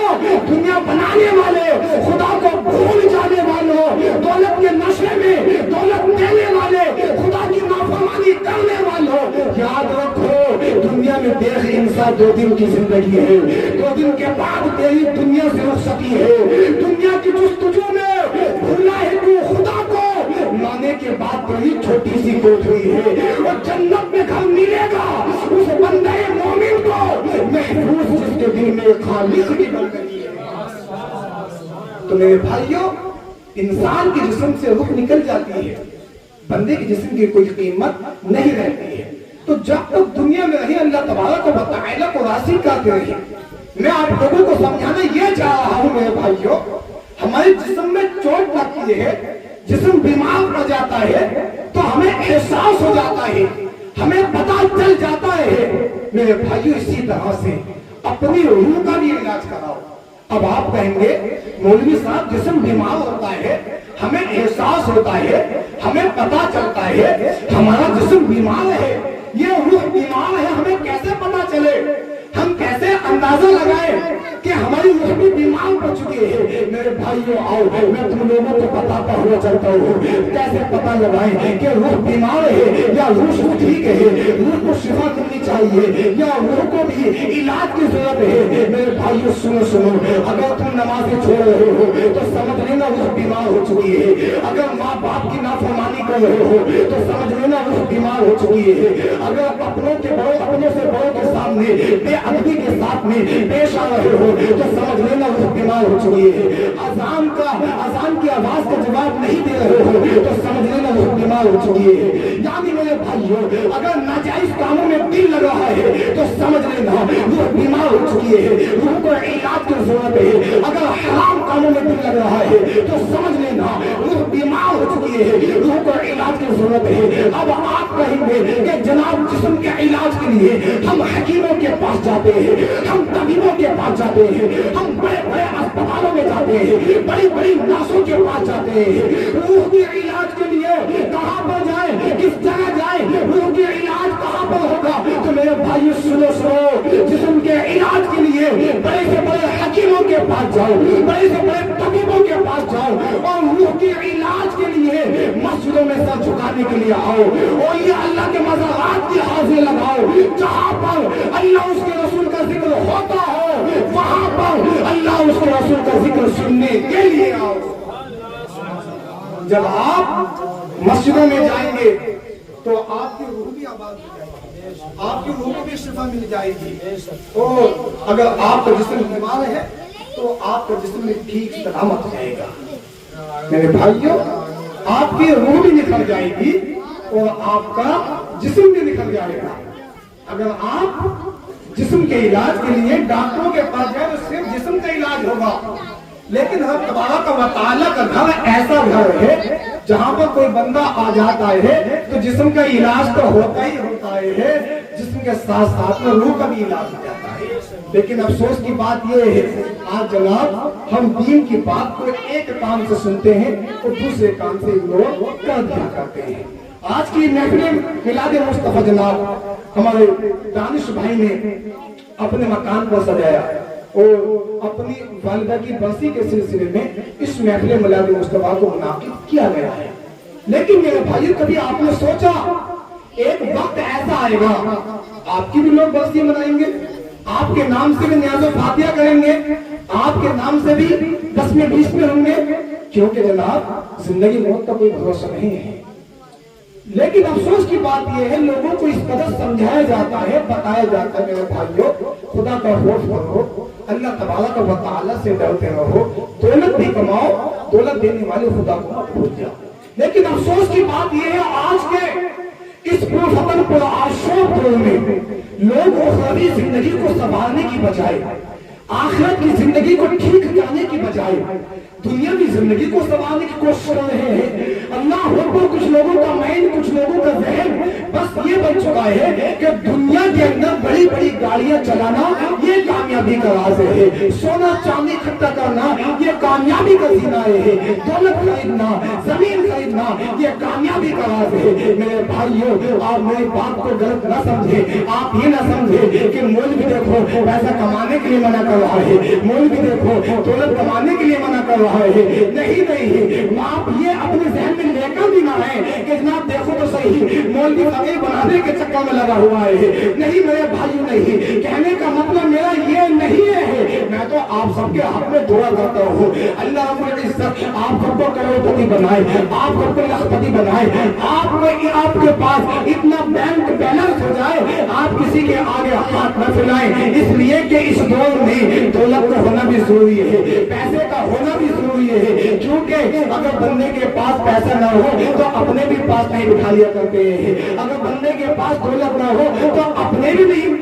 दुनिया बनाने वाले, खुदा को भूल जाने वालों, दौलत के नशे में दौलत देने वाले, खुदा की नाफरमानी करने वालों, याद रखो दुनिया में देख इंसान 2 दिन की जिंदगी है, 2 दिन के बाद तेरी दुनिया से रुखसती है। दुनिया की जुस्तजू में भूला है तू खुदा को, माने के बाद तेरी छोटी सी कोठरी है। और जन्नत में घर मिलेगा उस बंदे मोमिन को महफूज जिसके दिल में खालिक की बन गई है। तो मेरे भाइयों, इंसान के जिस्म से रूह निकल जाती है, बंदे के जिस्म की कोई कीमत नहीं रहती है। तो जब तक दुनिया में रहे अल्लाह तबारक व तआला को राज़ी करते रहे। मैं आप लोगों को समझाना ये चाह रहा हूँ मेरे भाइयों, हमारे जिस्म में चोट लगती है, जिस्म बीमार पड़ जाता है, तो हमें एहसास हो जाता है, हमें पता चल जाता है। मेरे भाइयों, इसी तरह से अपनी रूह का भी इलाज कराओ। अब आप कहेंगे मौलवी साहब जिस्म बीमार होता है, हमें एहसास होता है, हमें पता चलता है हमारा जिस्म बीमार है, ये रूह बीमार है, हमें कैसे पता चले, हम कैसे अंदाजा लगाएं कि हमारी रूह भी बीमार पड़ चुकी है। मेरे भाइयों आओ, मैं तुम लोगों को बताता हुआ चलता हूँ कैसे पता लगाएं कि रूह बीमार है या रूह ठीक है, रूह को शिफा मिलनी चाहिए या रूह को भी इलाज की जरूरत है। मेरे भाइयों सुनो, अगर तुम नमाज़ें छोड़ रहे हो तो समझ लेना रूह बीमार हो चुकी है। अगर माँ बाप की नाफरमानी कर रहे हो तो समझ लेना रूह बीमार हो चुकी है। अगर अपनों से बड़ों के सामने बेअदबी के साथ में पेश आ रहे हो तो समझ लेना रूह बीमार हो चुकी है। अजान की आवाज का जवाब नहीं दे रहे हो तो समझ लेना रूह बीमार हो चुकी है। यानी मेरे भाइयों, अगर नाजायज कामों में दिल लगा है तो समझ लेना रूह बीमार हो चुकी है, रूह को इलाज की जरूरत है। अगर हराम कामों में दिल लग रहा है तो समझ लेना रूह बीमार हो चुकी है, रूह को इलाज की जरूरत है। अब आप कहेंगे कि जनाब जिस्म के इलाज के लिए हम हकीमों के पास जाते हैं, हम तबीबों के पास जाते हैं, हम बड़े बड़े अस्पतालों में जाते हैं, बड़ी बड़ी नासों के पास जाते हैं। रूह के इलाज के लिए कहाँ पर जाए, किस जगह जाए, रूह के इलाज कहाँ पर होगा? तो मेरे भाइयों सुनो, जिस्म के इलाज के लिए बड़े से बड़े हकीमों के पास जाओ, बड़े से बड़े तबीबों के पास जाओ, और रूह के इलाज के लिए मस्जिदों में सर झुकाने के लिए आओ, और ये अल्लाह के मज़ारात की हाजिर लगाओ। जहाँ पर अल्लाह उसके रसूल का जिक्र होता हो, वहाँ पर अल्लाह उसके रसूल का जिक्र सुनने के लिए आओ। जब आप मस्जिदों में जाएंगे तो आपकी रूह भी आबाद हो जाएगी, आपकी रूह को भी शिफा मिल जाएगी। और अगर आपका जिस्म बीमार है तो आपका जिस्म ठीक सलामत हो जाएगा। मेरे भाइयों, आपकी रूह भी निकल जाएगी और आपका जिस्म भी निकल जाएगा। अगर आप जिस्म के इलाज के लिए डॉक्टरों के पास जाए तो सिर्फ जिस्म का इलाज होगा, लेकिन हम तबारक व तआला का घर ऐसा घर है जहाँ पर कोई बंदा आ जाता है तो जिस्म का इलाज तो होता ही होता है, जिस्म के साथ साथ में रूह का भी इलाज हो जाता है। लेकिन अफसोस की बात यह है, आज जनाब हम दीन की बात को एक कान से सुनते हैं और दूसरे कान से इग्नोर कर दिया करते हैं। आज की महफिल मिलाद मुस्तफा जनाब हमारे दानिश भाई ने अपने मकान को सजाया और अपनी वालिदा की बरसी के सिलसिले में इस महफिल मिलाद मुस्तफा को मुनाकिद किया गया है। लेकिन मेरे भाई, कभी आपने सोचा एक वक्त ऐसा आएगा आपकी भी लोग बरसी मनाएंगे, आपके नाम से भी न्याज़ो फातिहा करेंगे, आपके नाम से भी 10 में 20 में होंगे, क्योंकि जनाब जिंदगी मौत का कोई भरोसा नहीं है। लेकिन अफसोस की बात यह है, लोगों को इस कदर समझाया जाता है, बताया जाता है, मेरे भाइयों खुदा का खौफ करो, अल्लाह तबारक व तआला से डरते रहो, दौलत भी कमाओ, दौलत देने वाले खुदा को मत भूल जाओ। लेकिन अफसोस की बात यह है, आज के इस पुरफतन पुरआशोब दौर में लोग उखरवी जिंदगी को संभालने की बजाय, आखिरत की जिंदगी को ठीक करने की बजाय दुनियावी जिंदगी को संभालने की कोशिश कर रहे हैं। अल्लाह अकबर, कुछ लोगों का माइंड, कुछ लोगों का जहन बस ये बन चुका है कि दुनिया के अंदर बड़ी बड़ी गाड़ियां चलाना ये कामयाबी का राज है, सोना चांदी इकट्ठा करना ये कामयाबी का जीना है, दौलत खरीदना, जमीन खरीदना ये कामयाबी का राज है। मेरे भाइयों, आप मेरी बात को गलत ना समझे, आप ये ना समझे कि मौलवी देखो पैसा कमाने के लिए मना कर रहा है, मौलवी देखो दौलत कमाने के लिए मना कर रहा है। नहीं नहीं, आप ये अपने जहन में लेकर भी ना है कि जनाब देखो तो सही मौलवी फकीर बनाने के चक्कर में लगा हुआ है। नहीं मेरे भाइयों, नहीं, कहने का मतलब मेरा ये नहीं है। मैं तो आप सबके हक में दुआ करता हूँ, अल्लाह रब्बुल इज्जत आप सबको करोड़पति बनाए, आप सबको लखपति बनाए, आपके पास इतना बैंक बैलेंस हो जाए आप किसी के आगे हाथ न फैलाएं, इसलिए कि इस दौर में दौलत का होना भी जरूरी है, पैसे का होना भी जरूरी है। क्योंकि अगर बंदे के पास पैसा ना हो तो अपने भी पास नहीं बिठा लिया करते हैं, अगर बंदे के पास दौलत ना हो तो अपने भी नहीं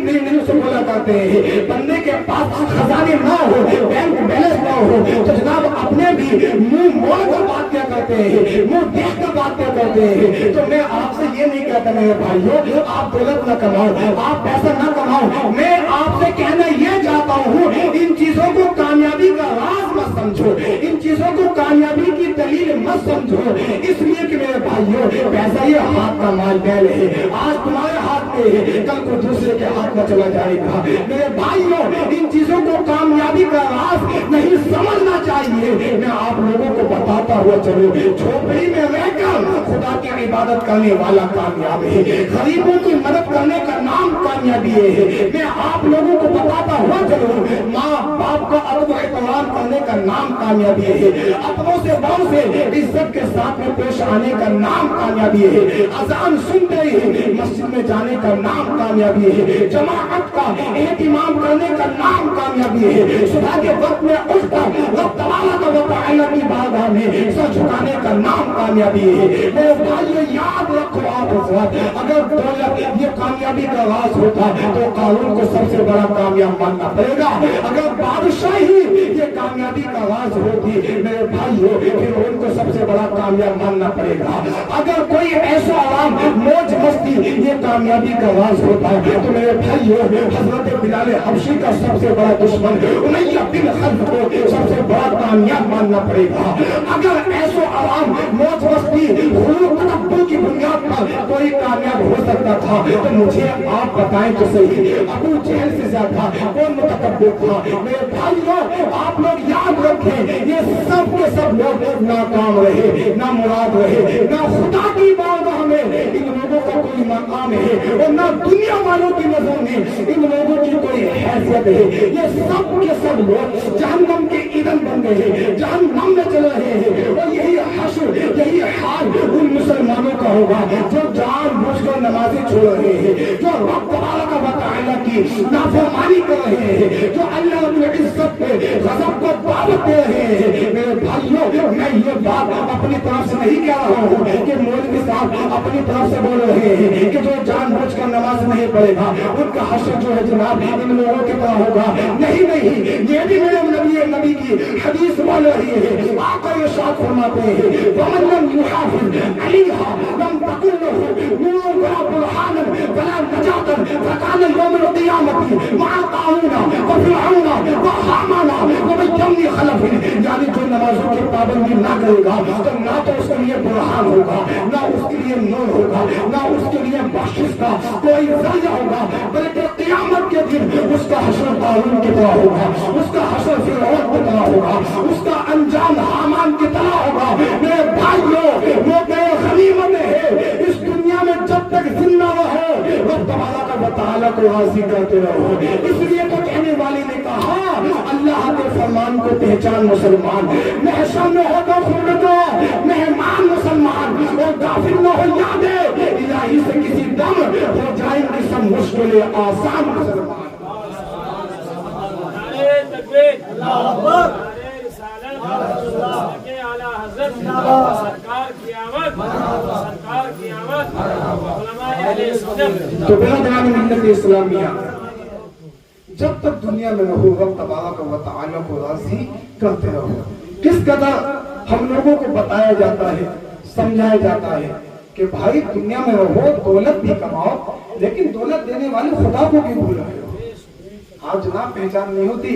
से बोला करते हैं, बंदे के पास खजाने ना हो, बैंक बैलेंस ना हो तो जनाब अपने भी मुंह मोड़ कर बात क्या करते हैं, मुंह देख कर बात क्या करते हैं। तो मैं आपसे ये नहीं कहता मेरे भाइयों आप दौलत ना कमाओ, आप पैसा ना कमाओ, मैं आपसे कहना ये चाहता हूँ इन चीजों को कामयाबी का राज मत समझो, इन चीजों को कामयाबी की दलील मत समझो। इसलिए कि मेरे भाइयों पैसा ये हाथ का माल मैल है, आज तुम्हारे हाथ में है, कल को दूसरे के हाथ में चला जाएगा। मेरे भाइयों इन चीजों को कामयाबी का राज नहीं समझना चाहिए। मैं आप लोगों को बताता हुआ चलूं, झोपड़ी में रहकर खुदा की इबादत करने वाला कामयाब है, गरीबों की मदद करने का नाम कामयाबी है। मैं आप लोगों को बताता हुआ चलूं, माँ बाप का अदब एहतराम करने का नाम कामयाबी है, अपनों से बड़ों से इज्जत के साथ में पेश आने का नाम कामयाबी है, अजान सुनते ही मस्जिद में जाने का नाम कामयाबी है, जमाअत का एहतिमाम करने का नाम कामयाबी है, सुबह के वक्त में उठकर रब तआला की बारगाह में सर झुकाने का नाम कामयाबी है। मेरे भाइयों याद रखो आप अगर दौलत ये कामयाबी का राज होता तो कानून को सबसे बड़ा कामयाब मानना पड़ेगा, अगर बादशाही ये कामयाबी का राज होती मेरे भाइयों फिर उनको सबसे बड़ा कामयाब मानना पड़ेगा। अगर कोई ऐसा आराम मौज मस्ती ये कामयाबी का राज होता तो मेरे भाइयों हजरत बिलाल हबशी का सबसे बड़ा दुश्मन उमैया बिन खल्फ को सबसे बड़ा कामयाब मानना पड़ेगा। अगर ऐसा आराम मौज मस्ती तकब्बुर की बुनियाद पर कोई कामयाब हो सकता था तो मुझे आप बताएं तो सही अबू जहल से ज्यादा कौन मुतकब्बिर था। मेरे भाइयों आप लोग याद रखें ये सब के सब लोग नाकाम रहे, ना मुराद रहे, ना खुदा की बारगाह में इन लोगों का कोई मकाम है और ना दुनिया वालों की नजर में इन लोगों की कोई हैसियत है। ये सब के सब लोग जहन्नम के ईंधन बन गए हैं, जहन्नम में चल रहे हैं और यही हश्र यही हाल उन मुसलमानों का होगा जो जानबूझकर नमाज़ें छोड़ रहे हैं, जो रब तआला की नाफरमानी कर रहे हैं, जो अल्लाह रब्बुल इज्जत पे गज़ब को दावत दे रहे हैं। मेरे भाइयों मैं ये बात अपनी तरफ से नहीं कह रहा हूँ कि मौलवी साहब अपनी तरफ से बोल रहे हैं कि जो जानबूझकर नमाज नहीं पढ़ेगा उनका हश्र जो है जनाब इन लोगों की तरह होगा। नहीं नहीं, ये भी मेरे नबी की हदीस बोल रही है। आकर ये शाद फरमाते हैं वमन लम युहाफिज अलैहा लम तकुन लहू नूरुन वला बुरहानन वला नजातन फकान यौमल क़ियामती मअ ताऊना व फिरऔना व हामाना व यमनी खलफिन। यानी जो नमाजों की पाबंदी ना करेगा तो ना तो उसके लिए बुरहान होगा, ना उसके लिए नूर होगा, ना उसके लिए बख्शिश का कोई जरिया होगा, बल्कि क़ियामत के दिन उसका हश्र ताऊन की तरह होगा, उसका हश्र फिरऔन की तरह होगा, उसका अंजाम हामान की तरह होगा। मेरे भाइयों वो गनीमत है इस दुनिया में जब तक जिंदा रहो तबारक व तआला को राजी करते रहो। इसलिए तो कहने वाले ने कहा अल्लाह के फरमान को पहचान मुसलमान, महशर में हो तो खुद को मेहमान मुसलमान, और गाफिल न हो यादें इलाही से किसी दम हो जाएंगी सब मुश्किलें आसान मुसलमान। नारे तकबीर, अल्लाहू अकबर, नारे रिसालत के आला हज़रत सरकार की आमद, सरकार की आमद, उलमाए अहले सुन्नत। तो बिरादरान मिल्लत इस्लामिया, जब तक दुनिया में रहो रब तबारक व तआला को राजी करते रहो। किस कदर हम लोगों को बताया जाता है, समझाया जाता है कि भाई दुनिया में रहो, दौलत भी कमाओ, लेकिन दौलत देने वाले खुदा को भी भूल रहे हो। आज ना पहचान नहीं होती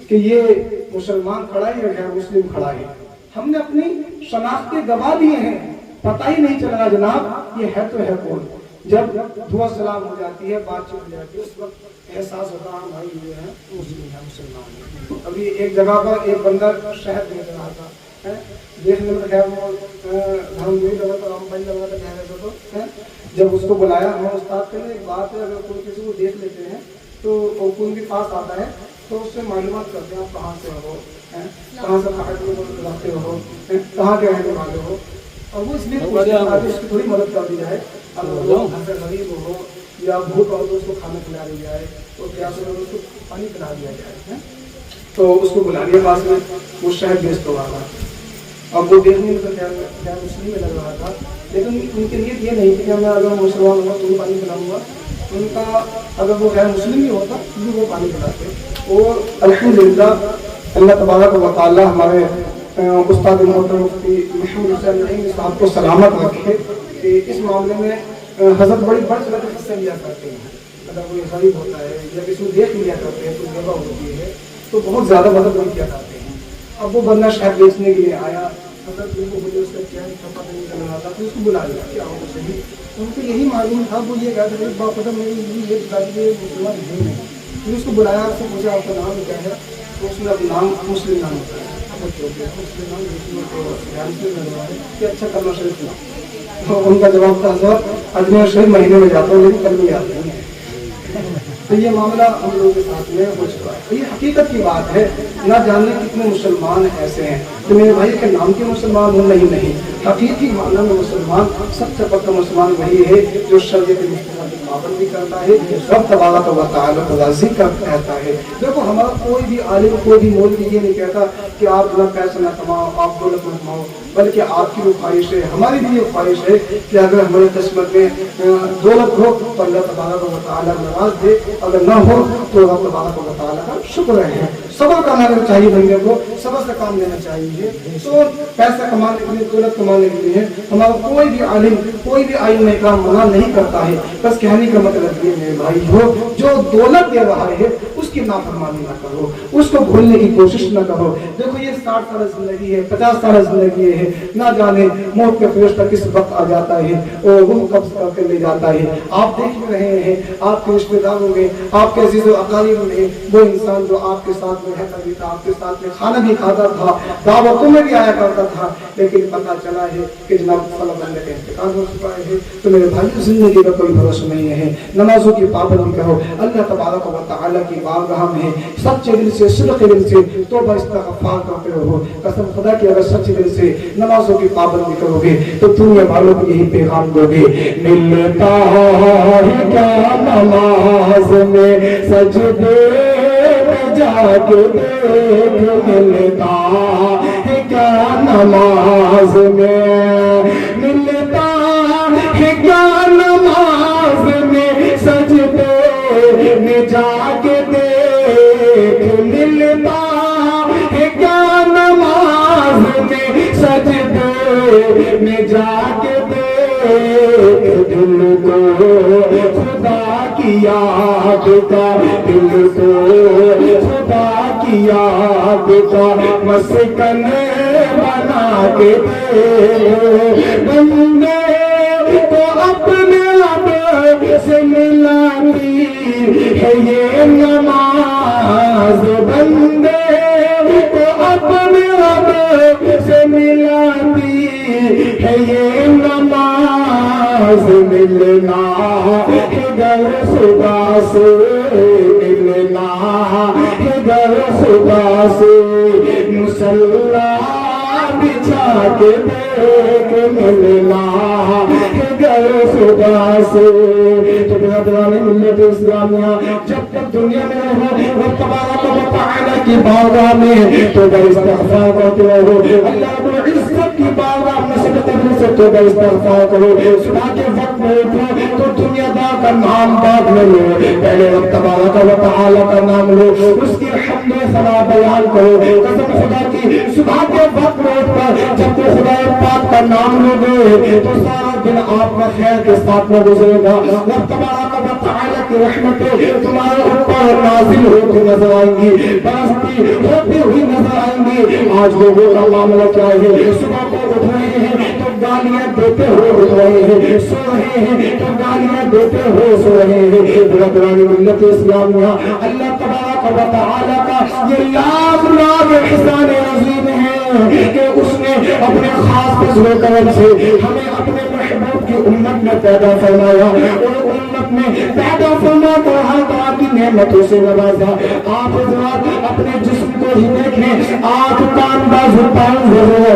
कि ये मुसलमान खड़ा है या गैर मुस्लिम खड़ा है। हमने अपनी शनाख्तें गवा दिए हैं, पता ही नहीं चल रहा जनाब ये है तो है कौन। जब दुआ सलाम हो जाती है, बातचीत हो जाती है, उस वक्त एहसास होता है भाई ये है मुस्लिम है, मुसलमान है। अभी एक जगह पर एक बंदा शहद बेच रहा था, देखने में खैर वो धर्म नहीं लगा तो हम बन लगा तो कह रहे थे। तो जब उसको बुलाया, हम उस्ताद कहने एक बात है, अगर कोई किसी को देख लेते हैं तो कोई के पास आता है तो उससे मालूमात करते हैं आप कहाँ से हो, कहाँ से रहते हो, कहाँ के रहने वाले हो, और वो इसलिए उसकी थोड़ी मदद कर दी जाए। अगर वो गरीब हो या भूख हो तो उसको खाना खिला दिया जाए, तो प्यास हो तो उसको पानी पिला दिया जाए। तो उसको बुला लिया पास में, वो शहद बेचता हुआ था। अब वो देखने में तो क्या मुस्लिम में लग रहा था, लेकिन उनके लिए ये नहीं कि मैं अगर मुसलमान हुआ तो पानी पिलाऊंगा। उनका अगर वो गैर मुस्लिम भी होता तो वो पानी पिलाते। और अल्हम्दुलिल्लाह अल्लाह तबारक व तआला हमारे उस्ताद मोहतरम मुफ्ती महमूद हुसैन नईमी साहब को सलामत रखे कि इस मामले में हज़रत बड़ी बढ़ चढ़ के हिस्सा लिया करते हैं। अगर कोई गरीब होता है या किसी को देख लिया करते हैं, कोई जगह होती है तो बहुत ज़्यादा मदद नहीं किया करते हैं। अब वो बंदा शहद बेचने के लिए आया, हज़रत उनको बोले उसका चैन पता नहीं चल रहा था, तो उसको बुला लिया क्या हो सही। उनको यही मालूम था, वो ये कहते थे बाखुदा मेरी ये बता दीजिए मुसलमान है नहीं। फिर उसको बुलाया, उसको पूछा आपका नाम क्या है, तो उसने अपना नाम मुस्लिम नाम बताया। मुस्लिम नाम ध्यान से लग रहा है कि अच्छा कलमा शरीफ नाम। तो उनका जवाब था हज़रत अजमेर शरीफ महीने में जाता हूँ लेकिन कलमे याद नहीं है। तो ये मामला हम लोगों के साथ में हो चुका है। तो ये हकीकत की बात है, ना जाने कितने मुसलमान ऐसे हैं तो मेरे भाई के नाम के मुसलमान हो, नहीं हकीकी माना में मुसलमान सबसे पक्का मुसलमान वही है जो शरीयत मुस्तफा की पाबंदी करता है, रब तबारक व तआला को राज़ी कहता है। देखो हमारा कोई भी आलिम, कोई भी मौलवी ये नहीं कहता कि आप जो पैसा न कमाओ, आप दौलत न कमाओ, बल्कि आपकी वो ख्वाहिश है, हमारी भी ये ख्वाहिश है कि अगर हमारे किस्मत में दौलत हो तो अल्लाह तबारक व तआला नाराज दे, अगर न हो तो रब तबारक व तआला का शुक्र है। सब्र करना चाहिए, बंदे को सब्र से काम लेना चाहिए। तो पैसा कमाने के लिए, दौलत कमाने के लिए हमारा कोई भी आलिम, कोई भी आइम इकराम मना नहीं करता है। बस कहने का मतलब ये मेरे भाई हो, जो दौलत दे रहा है उसकी नाफरमानी ना करो, उसको भूलने की कोशिश ना करो। देखो ये 60 साल जिंदगी है, 50 साल जिंदगी है, ना जाने मौत के फरिश्ता किस वक्त आ जाता है और वो कब्ज करके ले जाता है। आप देख रहे हैं आपके रिश्तेदारों में, आपके अजीज़ अकारीब में वो इंसान जो आपके साथ में रहता भी था, आपके साथ में खाना भी खाता था, दावतों में भी आया करता था, लेकिन पता चला है कि जनाब फला बंदे का इंतकाल हो चुका है। तो मेरे भाई जिंदगी का कोई भरोसा नहीं है। नमाजों की पाबंदी करो, अल्लाह तबारक व तआला की बारगाह में सच्चे दिल से, सिद्क़ दिल से तौबा इस्तिग़फ़ार करते रहो। कसम खुदा की अगर सच्चे दिल से नमाजों की पाबंदी करोगे तो दुनिया वालों को यही पैगाम दोगे, मिलता है क्या नमाज में सजदे में जाके देख, मिलता है क्या नमाज में, मिलता है क्या नमाज में सजदे में जाके देख, मिलता है क्या नमाज में सजदे में जाके देख, दिल को खुदा की याद का, दिल को खुदा की याद का मस्कन बना के दे, बंदे को अपने रब से मिलाती है ये नमाज, बंदे को अपने रब से मिलाती है ये नमाज, मिलना है घर خدا سے ملنا ہے گر خدا سے مسلح بچھا کے دیکھ ملنا ہے گر خدا سے. تو برادران ملت اسلامیہ جب تک دنیا میں رہو رب تبارک و تعالی کی بارگاہ میں توبہ استغفار کرتے رہو. اللہ رب العزت کی بارگاہ میں سے سے توبہ استغفار کرو. صبح کے وقت میں اٹھو تو دنیا دار کا نام بعد میں لو, پہلے رب تبارک و تعالی کا نام لو, اس کی حمد و ثنا بیان کرو. قسم خدا کی صبح کے وقت میں اٹھ کر جب تو خدا پاک کا نام لو گے تو سارا دن آپ کا خیر کے ساتھ میں گزرے گا. رب تبارک و تعالی کی رحمتیں تمہارے اوپر نازل ہوتی نظر آئیں گی, برستی ہوتی ہوئی نظر آئیں گی. آج لوگوں کا معاملہ کیا ہے, صبح کو اٹھ رہے ہیں تو گالیاں دیتے ہوئے اٹھ رہے ہیں, سو رہے ہیں تو گالیاں دیتے ہوئے سو رہے ہیں. برادران ملت اسلامیہ اللہ تبارک و تعالی کا یہ لاکھ لاکھ احسان عظیم ہے کہ اس نے اپنے خاص فضل و کرم سے ہمیں اپنے محبوب کی امت میں پیدا فرمایا اور امت میں پیدا فرما کر ہر طرح کی نعمتوں سے نوازا. آپ حضرات اپنے جسم کو ہی دیکھیں, آنکھ کان بازو پاؤں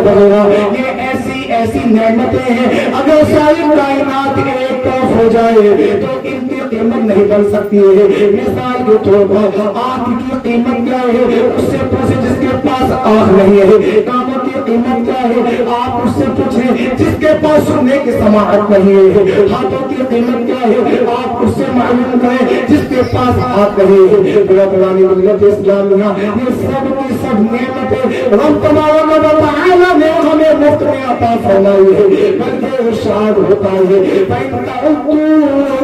وغیرہ یہ ایسی نعمتیں ہیں, اگر ساری کائنات ایک طرف ہو جائے تو ان کی قیمت نہیں بن سکتی ہے. مثال کے طور پر آنکھ کی قیمت کیا ہے, اس سے پوچھیں جس کے پاس آنکھ نہیں ہے. کانوں کی قیمت کیا ہے, آپ اس سے پوچھیں جس کے پاس سننے کی سماعت نہیں ہے. ہاتھوں کی قیمت کیا ہے, آپ اس سے معلوم کریں جس کے پاس ہاتھ نہیں ہے. برادران ملت اسلامیہ یہ سب کی سب نعمتیں رب تبارک و تعالی نے ہمیں مفت میں عطا فرمائی ہے. بلکہ ارشاد ہوتا ہے فَإِن تَعُدُّوا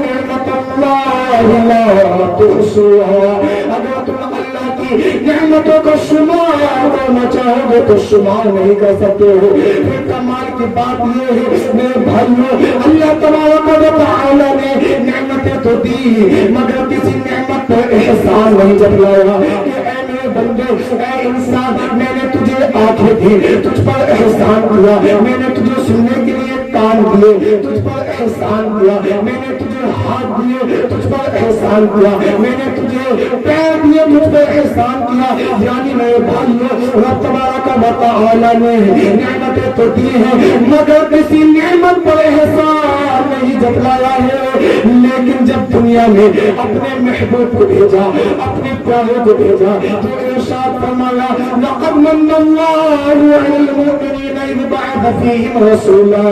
نِعْمَتَ اللَّهِ لَا تُحْصُوهَا, اگر تم اللہ کی نعمتوں کا شمار کرنا چاہو گے تو شمار نہیں کر سکتے ہو. پھر کمال کی بات یہ ہے میرے بھائیوں, اللہ تبارک و تعالی نے نعمتیں تو دی مگر کسی نعمت پر احسان نہیں جتلایا کہ اے میرے بندے, اے انسان, میں نے تجھے آنکھیں دی, تجھ پر احسان کیا, میں نے تجھے سننے کے لیے کان دیے, تجھ پر احسان کیا, میں نے تجھے ہاتھ دیے, تجھ پر احسان کیا, میں نے تجھے پیر دیے, تجھ پر احسان کیا. یعنی میرے بھائیوں رب تبارک و تعالی نے نعمتیں تو دی ہیں مگر کسی نعمت پر احسان نہیں جتلایا ہے. لیکن جب دنیا میں اپنے محبوب کو بھیجا, اپنے پیارے کو بھیجا تو ارشاد فرمایا لقد من اللہ علی المؤمنین اذ بعث فیہم رسولا.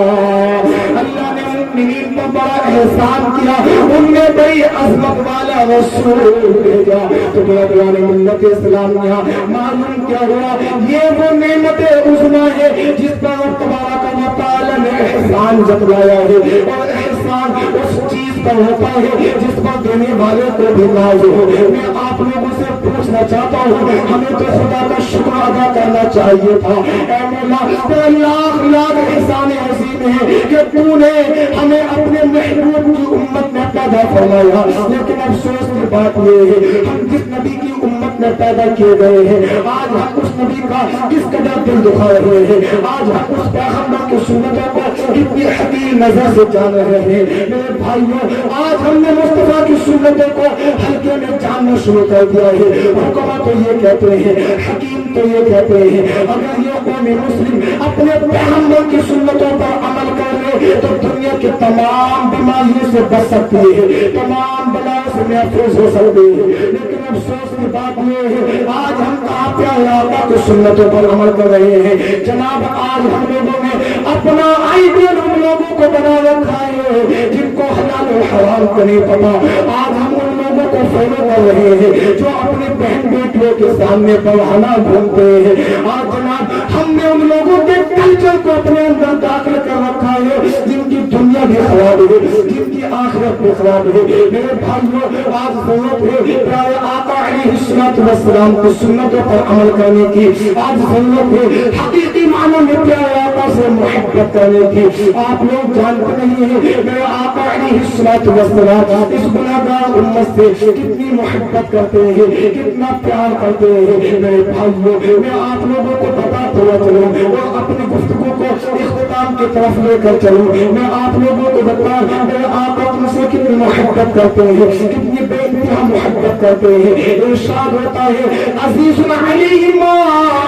اللہ نے مومنین پر بڑا احسان کیا, ان میں بڑی عظمت والا رسول بھیجا. تو برادران ملت اسلامیہ معلوم کیا ہوا, یہ وہ نعمت عظمی ہے جس پر رب تبارک و تعالی نے احسان جتلایا ہے. اور احسان اس چیز پر ہوتا ہے جس پر دینے والے کو بھی ناز ہو. میں آپ لوگوں سے پوچھنا چاہتا ہوں, ہمیں تو خدا کا شکر ادا کرنا چاہیے تھا. اے مولا تیرا لاکھ لاکھ احسان عظیم ہے کہ تو نے ہمیں اپنے محبوب کی امت میں پیدا فرمایا. لیکن افسوس کی بات یہ ہے ہم جس نبی کی امت میں پیدا کیے گئے ہیں آج ہم اس نبی کا کس قدر دل دکھا رہے ہیں, آج ہم اس پیغمبر کی سنتوں کو کتنی حقیر نظر سے جان رہے ہیں. میرے بھائیوں آج ہم نے مصطفیٰ کی سنتوں کو ہلکے میں جاننا شروع کر دیا ہے. حکما تو یہ کہتے ہیں, حکیم تو یہ کہتے ہیں, اگر یہ قوم مسلم اپنے پیغمبر کی سنتوں پر عمل کر لے تو دنیا کے تمام بیماریوں سے بچ سکتی ہے, تمام بلاؤں سے محفوظ ہو سکتی ہے. لیکن افسوس کی بات یہ ہے آج ہم کہاں پیارے آقا کی سنتوں پر عمل کر رہے ہیں. جناب آج ہم لوگوں نے اپنا آئیڈیل ان لوگوں کو بنا رکھا ہے جن کو حلال و حرام کو نہیں پتا. آج ہم ان لوگوں کو فالو کر رہے ہیں جو اپنے بہن بیٹیوں کے سامنے پر حلال گھومتے ہیں. آج جناب ہم نے ان لوگوں کے کلچر کو اپنے اندر داخل کر رکھا ہے جن کی دنیا بھی خراب ہے, جن کی آخرت بھی خراب ہے. میرے بھائیوں آج ضرورت ہے پیارے آقا علیہ الصلوۃ والسلام کی سنتوں پر عمل کرنے کی. آج ضرورت ہے حقیقی معنوں میں پیارے آقا गुनाहगारों से मोहब्बत करने की। आप लोग जानते नहीं है मेरे आका अलैहिस्सलातु वस्सलाम इस गुनाहगार उम्मत से कितनी मोहब्बत करते हैं, कितना प्यार करते हैं। मेरे भाइयों, मैं आप लोगों को बताते हुआ चलूं और अपनी गुफ्तगू को इख्तिताम की तरफ लेकर चलूं। मैं आप लोगों को बता मेरे आका तुमसे कितनी मोहब्बत करते हैं, कितनी बेइंतहा मोहब्बत करते हैं। इरशाद होता है अज़ीज़ुन अलैहि मा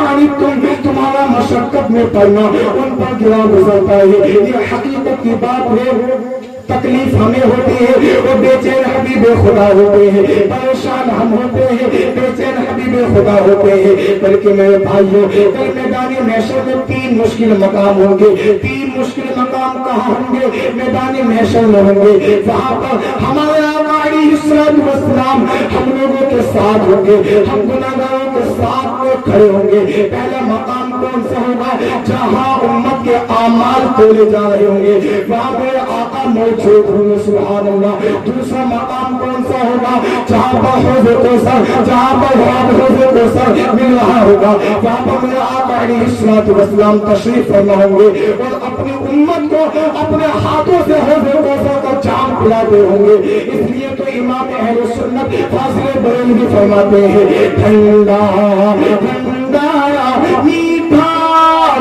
अनित्तुम, तुम्हारा मशक्कत में पड़ना उन पर गिरा गुजरता है। ये हकीकत की बात है। तकलीफ हमें होती है और बेचैन हबीबे खुदा होते हैं, परेशान हम होते हैं, बेचैन हबीबे खुदा होते हैं। बल्कि मेरे भाइयों, कल मैदानी महशर में 3 मुश्किल मकाम होंगे। 3 मुश्किल मकाम कहाँ होंगे? मैदानी महशर में होंगे। वहाँ पर हमारे आका अलैहिस्सलातु वस्सलाम हम लोगों के साथ होंगे, हम गुनाहगारों के साथ में खड़े होंगे। पहला मकाम कौन सा होगा? जहाँ उम्मत के आमाल तोले जा रहे होंगे, वहाँ मेरे आका मौजूद होंगे। सुभान अल्लाह। दूसरा मकाम कौन सा होगा? जहाँ पर हौज़ कौसर, जहाँ पर हौज़ कौसर मिल रहा होगा, वहाँ पर मेरे आका अलैहिस्सलातु वस्सलाम तशरीफ फरमा होंगे और अपनी उम्मत को अपने हाथों से हौज़ कौसर का जाम पिलाते होंगे। इसलिए तो इमाम अहले सुन्नत फाज़िल बरेलवी फरमाते हैं ठंडा ठंडा मीठा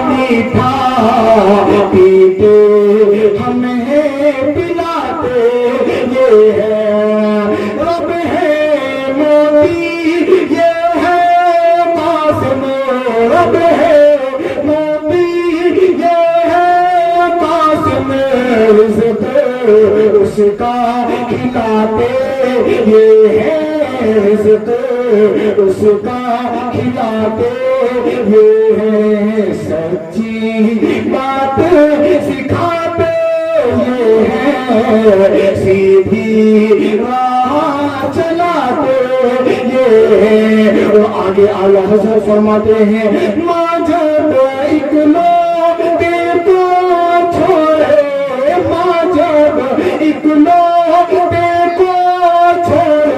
मीठा पीते हमें पिलाते ये है रब है मोती, ये है कासिम रब है मोती, ये है कासिम रिज़्क़ उसका खिलाते ये है रिज़्क़ उसका खिलाते ये है सच्ची बात सिखाते ये है सीधी राह चलाते ये है। और आगे आला हज़रत फरमाते हैं माँ जब एक लोटे को छोड़े, माँ जब एक लोटे को छोड़े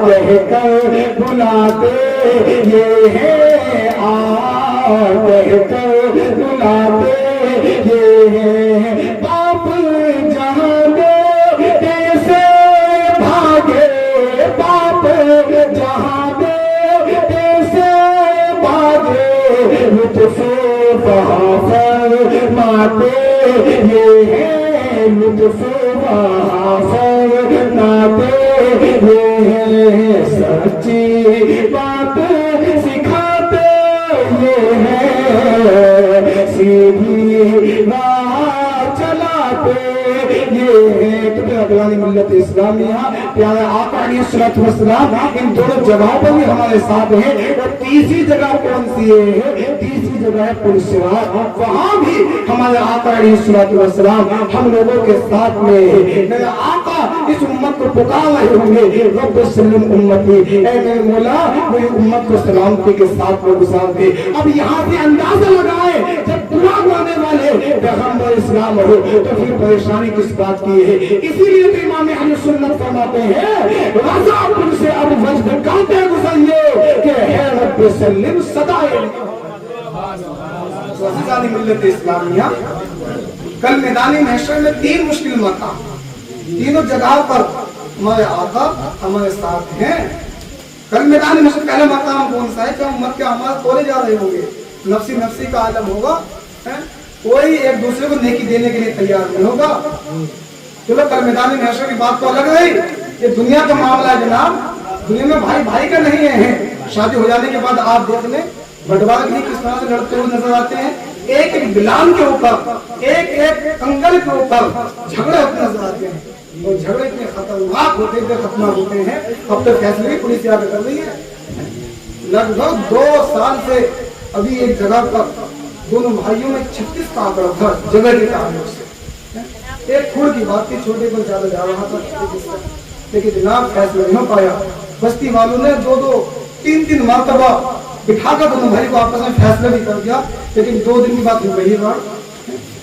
कहकर बुलाते ये है कहकर बुलाते ये है। बाप जहाँ बेटे से भागे, बाप जहाँ बेटे से भागे लुत्फ़े वहाँ फरमाते ये है लुत्फ़े वहाँ फरमाते ये है सच्ची बात सिखाते ये है सीधी राह चलाते ये है। तो अगलानी मिल्लत इस्लामिया प्यारे आका अलैहिस्सलातु वस्सलाम इन दोनों जगहों पर भी हमारे साथ हैं। और तीसरी जगह कौन सी है? तीसरी जगह है पुरसिरात, वहाँ भी हमारे आका अलैहिस्सलातु वस्सलाम हम लोगों के साथ में है। मेरे आका इस उम्मत को पुकार रहे होंगे रब्ब सल्लिम उम्मती, ऐ मेरे मौला मेरी उम्मत को सलामती के साथ में गुजार दे। अब यहाँ से अंदाजा लगाए जब दुआ मांगने वाले पैगंबर इस्लाम हो तो फिर परेशानी किस बात की है? इसीलिए तो इमाम अहले सुन्नत फरमाते हैं रज़ा से अब वजद कहते गुजरिए कि है रब्ब सल्लिम सदाए। अज़ीज़ानी मिल्लत इस्लामिया, कल मैदानी महशर में 3 मुश्किल मकाम, तीनों जगह पर हमारे आका हमारे साथ हैं। कल मैदान में पहला मकाम कौन सा है? क्या उम्मत के अमाल तोले जा रहे होंगे, नफ्सी नफ्सी का आलम होगा, कोई एक दूसरे को नेकी देने के लिए तैयार नहीं होगा। चलो कल मैदान महशर की बात तो अलग रही, ये दुनिया का मामला है जनाब। दुनिया में भाई भाई का नहीं है। शादी हो जाने के बाद आप देख लें बंटवारे के लिए किस तरह से लड़ते हुए नजर आते हैं। एक एक बिलान के ऊपर, एक एक कंगल के ऊपर झगड़े होते नजर आते हैं। और झगड़े इतने खतरनाक होते हैं, खतरनाक होते हैं। अब तक फैसले भी पुलिस याद कर रही है। लगभग 2 साल से अभी एक जगह पर दोनों भाइयों में 36 का आंकड़ा था जगह के ताल्लुक से। एक खून की बात थी, छोटे पर ज्यादा जा रहा था, लेकिन जनाब फैसला नहीं हो पाया। बस्ती वालों ने 2-2, 3-3 मरतबा बिठाकर दोनों भाई को आपस में फैसला भी कर दिया, लेकिन 2 दिन की बात हो गई है।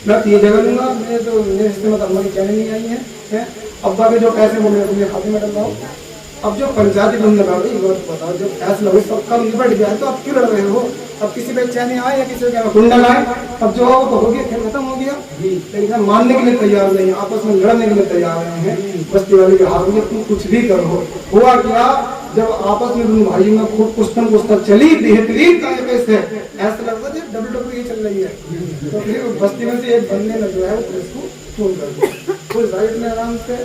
मैं तो ये जगह लूंगा, मेरे तो मेरे हिस्से में अम्मा की चैन नहीं आई है। अब्बा के जो पैसे वो मेरे खाते में डाल। अब जो पंचायती बंद लगा रही है, बताओ जब फैसला हुई सब कम निपट गया है तो आप क्यों लड़ रहे हो? अब किसी पे चैन आए या किसी का कुंडल आए, अब जो हो तो हो गया, खेल खत्म हो गया। लेकिन मानने के लिए तैयार नहीं, आपस में लड़ने के लिए तैयार नहीं है। बस्ती वाले के हाथ में तुम कुछ भी करो। हुआ क्या, जब आपस में दोनों भाई में खूब कुश्तन चली बेहतरीन तरीके से, ऐसा लगता था WWE चल रही है। तो फिर बस्ती में से एक बंदे ने जो है पुलिस को फोन कर दिया। पुलिस भाई ने आराम से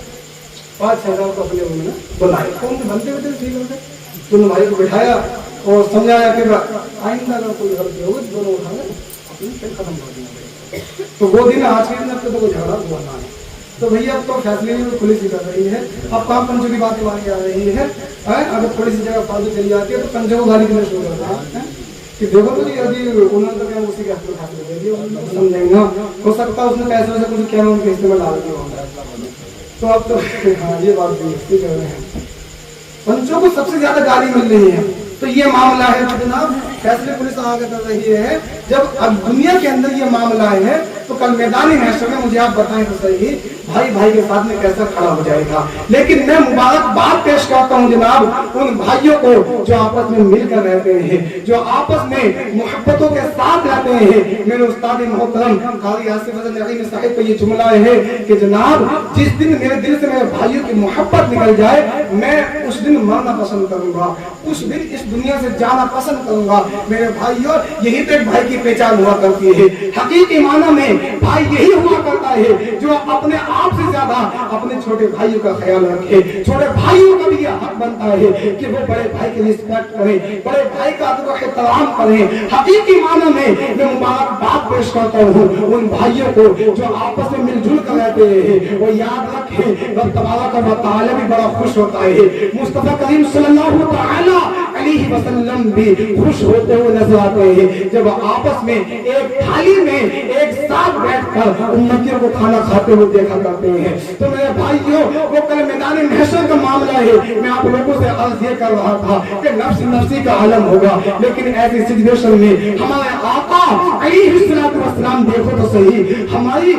5-6 हज़ार को अपने रूम में बुलाए। कौन से बनते हुए ठीक होते, दोनों भाई को बिठाया और समझाया कि आइंदा अगर कोई गलती होगी दोनों उठाने अपनी खेल खत्म कर देंगे। तो वो दिन आज के दिन अब तो कोई झगड़ा हुआ ना है। तो भैया अब तो फैसले में पुलिस ही कर रही है। अब काम पंचों की बातें वाली आ रही है। अगर थोड़ी सी जगह फालतू चली जाती है तो पंचों को गाली देना शुरू करता है कि देखो तो यदि उन्होंने तो क्या उसी के हाथ में फैसले दे दिए, समझेंगे हो सकता है उसने पैसे वैसे कुछ क्या उनके हिस्से में डाल दिया होगा। तो अब तो हाँ ये बात भी कर रहे हैं, पंचों को सबसे ज्यादा गाली मिल रही है। तो ये मामला है तो जनाब फैसले पुलिस आगे कर रही है। जब अब दुनिया के अंदर ये मामला है तो कल मैदानी महशर में मुझे आप बताएं तो सही, भाई भाई के साथ में कैसा खड़ा हो जाएगा। लेकिन मैं मुबारकबाद पेश करता हूँ जनाब उन भाइयों को जो आपस में मिलकर रहते हैं, जो आपस में मोहब्बतों के साथ रहते हैं। मेरे उस्ताद मोहतरम क़ाज़ी आसिफ हसन नईमी साहिब का ये जुमला है कि जनाब जिस दिन मेरे दिल से मेरे भाइयों की मोहब्बत निकल जाए मैं उस दिन मरना पसंद करूंगा, उस दिन इस दुनिया से जाना पसंद करूंगा। मेरे भाइयों यही तो एक भाई की पहचान हुआ करती है। हकीकी माना में भाई यही हुआ करता है जो अपने आप से ज्यादा अपने छोटे भाइयों का ख्याल रखे। छोटे भाइयों का भी यह हक बनता है कि वो बड़े भाई की रिस्पेक्ट करें, बड़े भाई का एहतराम करें। हकीकी माना में मैं मुबारकबाद पेश करता हूँ उन भाइयों को जो आपस में मिलजुल कर रहते हैं। वो याद रखें रब तबारक व तआला भी बड़ा खुश होता है। मुस्तफा करीम सल्लल्लाहु तआला अलैहि वसल्लम भी खुश होते हुए नजर आते हैं जब आपस में एक थाली में एक साथ बैठकर उम्मतियों को खाना खाते हुए देखा करते हैं। तो मेरे भाइयों वो कल मैदान महशर का मामला है। मैं आप लोगों से अर्ज ये कर रहा था कि नफ्स नफ्सी का आलम होगा, लेकिन ऐसी सिचुएशन में हमारे आका अलैहिस्सलातु वस्सलाम देखो तो सही हमारे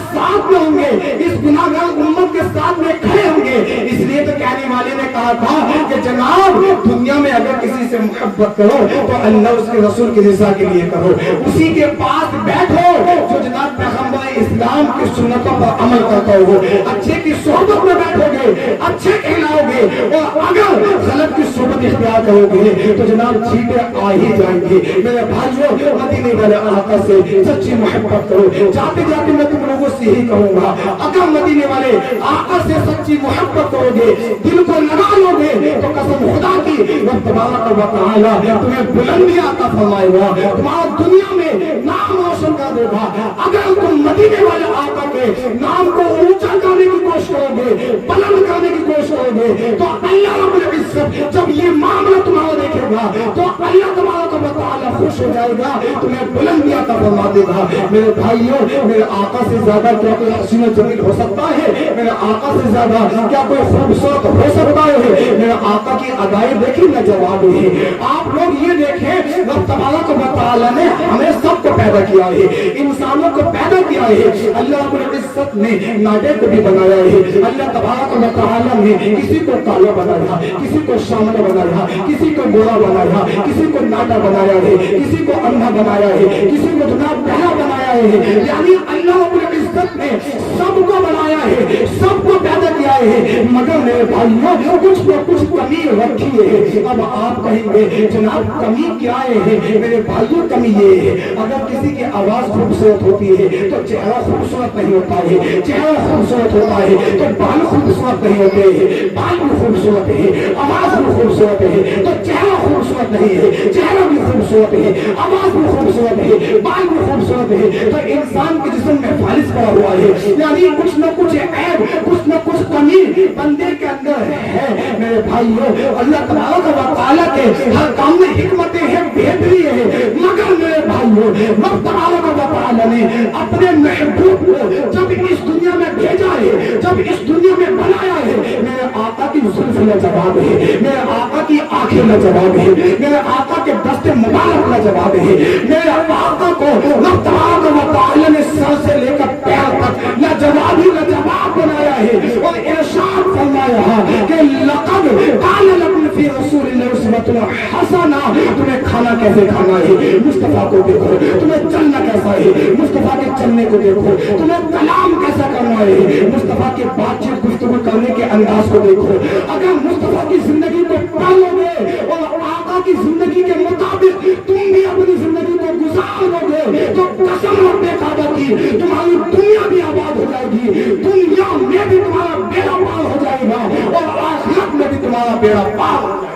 साथ में होंगे, इस गुनाहगार उम्मत के साथ में खड़े होंगे। इसलिए तो कहने वाले ने कहा था कि जनाब दुनिया में अगर किसी से मोहब्बत करो तो अल्लाह उसके रसूल की रज़ा के लिए करो, उसी के पास बैठो जो जनाब पैगंबर इस्लाम की सुन्नतों पर अमल करता हो। अच्छे की सोहबत में बैठोगे, अच्छे कहलाओगे, और अगर गलत की सोहबत इख्तियार करोगे तो जनाब चीटे आ ही जाएंगे। मेरे भाइयों मदीने वाले आका से सच्ची मोहब्बत करो। जाते जाते मैं तुम लोगों से यही कहूंगा, अगर मदीने वाले आका से सच्ची मोहब्बत करोगे, दिल को लगा लोगे तो कसम खुदा की रब तबारक व तआला तुम्हें बुलंदी अता फरमाएगा, तुम्हारा दुनिया में नाम रोशन कर देगा। अगर तुम मदीने वाले आका के नाम को ऊंचा करने की कोशिश करोगे, बुलंद करने की कोशिश करोगे, तो अल्लाह रब्बुल इज्जत जब ये मामला तुम्हारा देखेगा तो अल्लाह तबारक व तआला खुश हो जाएगा, तुम्हें बुलंदी अता फरमा देगा। मेरे भाइयों मेरे आका से ज्यादा क्या कोई हसीन जमील हो सकता है? मेरे आका से ज्यादा क्या कोई खूबसूरत हो सकता है? मेरे आका की अदाएं देखी न जवाब है। आप लोग ये देखें रब तबारक व तआला ने हमें सबको पैदा किया है, इंसानों को पैदा किया है। अल्लाह रब्बुल इज्जत ने नाडे को भी बनाया है। अल्लाह तबारक व तआला ने किसी को काला बनाया, किसी को श्यामला बनाया, किसी को गोरा बनाया, किसी को नाटा बनाया है, किसी को अंधा बनाया है, किसी को जनाब बहरा बनाया है। यानी अल्लाह रब्बुल इज्जत ने सबको बनाया है, सबको पैदा किया है। मगर मेरे भाइयों कुछ न कुछ कमी रखी है। अब आप कहेंगे जनाब कमी क्या है? मेरे भाइयों कमी ये है, अगर किसी की आवाज खूबसूरत होती है तो चेहरा खूबसूरत नहीं होता है, चेहरा खूबसूरत होता है तो बाल खूबसूरत नहीं होते हैं, बाल भी खूबसूरत है, आवाज भी खूबसूरत है तो चेहरा खूबसूरत नहीं है, चेहरा भी खूबसूरत है, आवाज भी खूबसूरत है, बाल भी खूबसूरत है। तो इंसान के जिस्म में फालिस पड़ा हुआ है, यानी कुछ न कुछ ऐब, कुछ न कुछ कमी बंदे के अंदर है। मेरे भाइयों अल्लाह तबारक व तआला के हर काम में हिकमतें हैं, बेहतरी है। मगर मेरे भाइयों रब तबारक व तआला ने अपने महबूब को जब इस दुनिया में भेजा है, जब इस दुनिया में बनाया है, मेरे आका की जुल्फ लाजवाब है, मेरे आका की आंखें लाजवाब है, मेरे आका के दस्ते मुबारक लाजवाब है। मेरे आका को रब तबारक व तआला ने सर से लेकर पैर तक लाजवाब ही लाजवाब बनाया है। और इरशाद फरमाया कि लक़द कान लकुम फी रसूलिल्लाहि उस्वतुन हसना, तुम्हें کھانا کیسے کھانا ہے مصطفیٰ کو دیکھو، تمہیں چلنا کیسا ہے مصطفیٰ کے چلنے کو دیکھو، تمہیں کلام کیسا کرنا ہے مصطفیٰ کے بات چیت گفتگو کرنے کے انداز کو دیکھو۔ اگر مصطفیٰ کی زندگی کو پڑھ لو گے اور آقا کی زندگی کے مطابق تم بھی اپنی زندگی کو گزار لو گے تو قسم رب کعبہ کی تمہاری دنیا بھی آباد ہو جائے گی، دنیا میں بھی تمہارا بیڑا پار ہو جائے گا اور آخرت میں بھی تمہارا بیڑا پار ہو جائے گا۔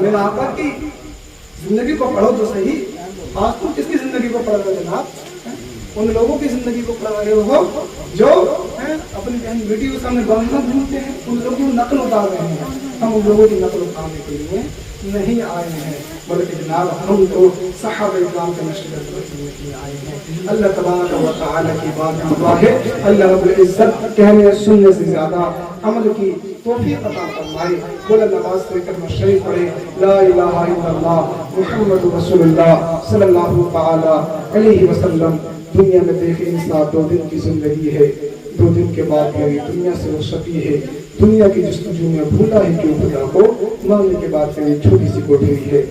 میرا آقا کی زندگی کو پڑھو تو صحیح، آج تم کس کی زندگی کو پڑھ رہے ہو جناب؟ ان لوگوں کی زندگی کو پڑھ رہے ہو جو اپنی بہن بیٹی کے سامنے گالیاں ڈھونڈتے ہیں، ان لوگوں کی نقل اتار رہے ہیں۔ ہم ان لوگوں کی نقل اتارنے کے لیے نہیں آئے ہیں، بلکہ جناب ہم تو صحابہ اکرام کے مشورے پر چلنے کے لیے آئے ہیں۔ اللہ تبارک و تعالیٰ کی بات دعا ہے اللہ رب العزت کہنے سننے سے زیادہ عمل کی توفیق عطا فرمائے۔ بلند نماز پڑھ کر مشرف پڑھے لا الہ الا اللہ محمد رسول اللہ صلی اللہ تعالی علیہ وسلم۔ دنیا میں دیکھیں انسان 2 دن کی زندگی ہے، 2 دن کے بعد میری دنیا سے رخصتی ہے۔ دنیا کی جستجو میں بھولا ہی کیوں خدا کو، ماننے کے بعد میری چھوٹی سی کوٹھری ہے۔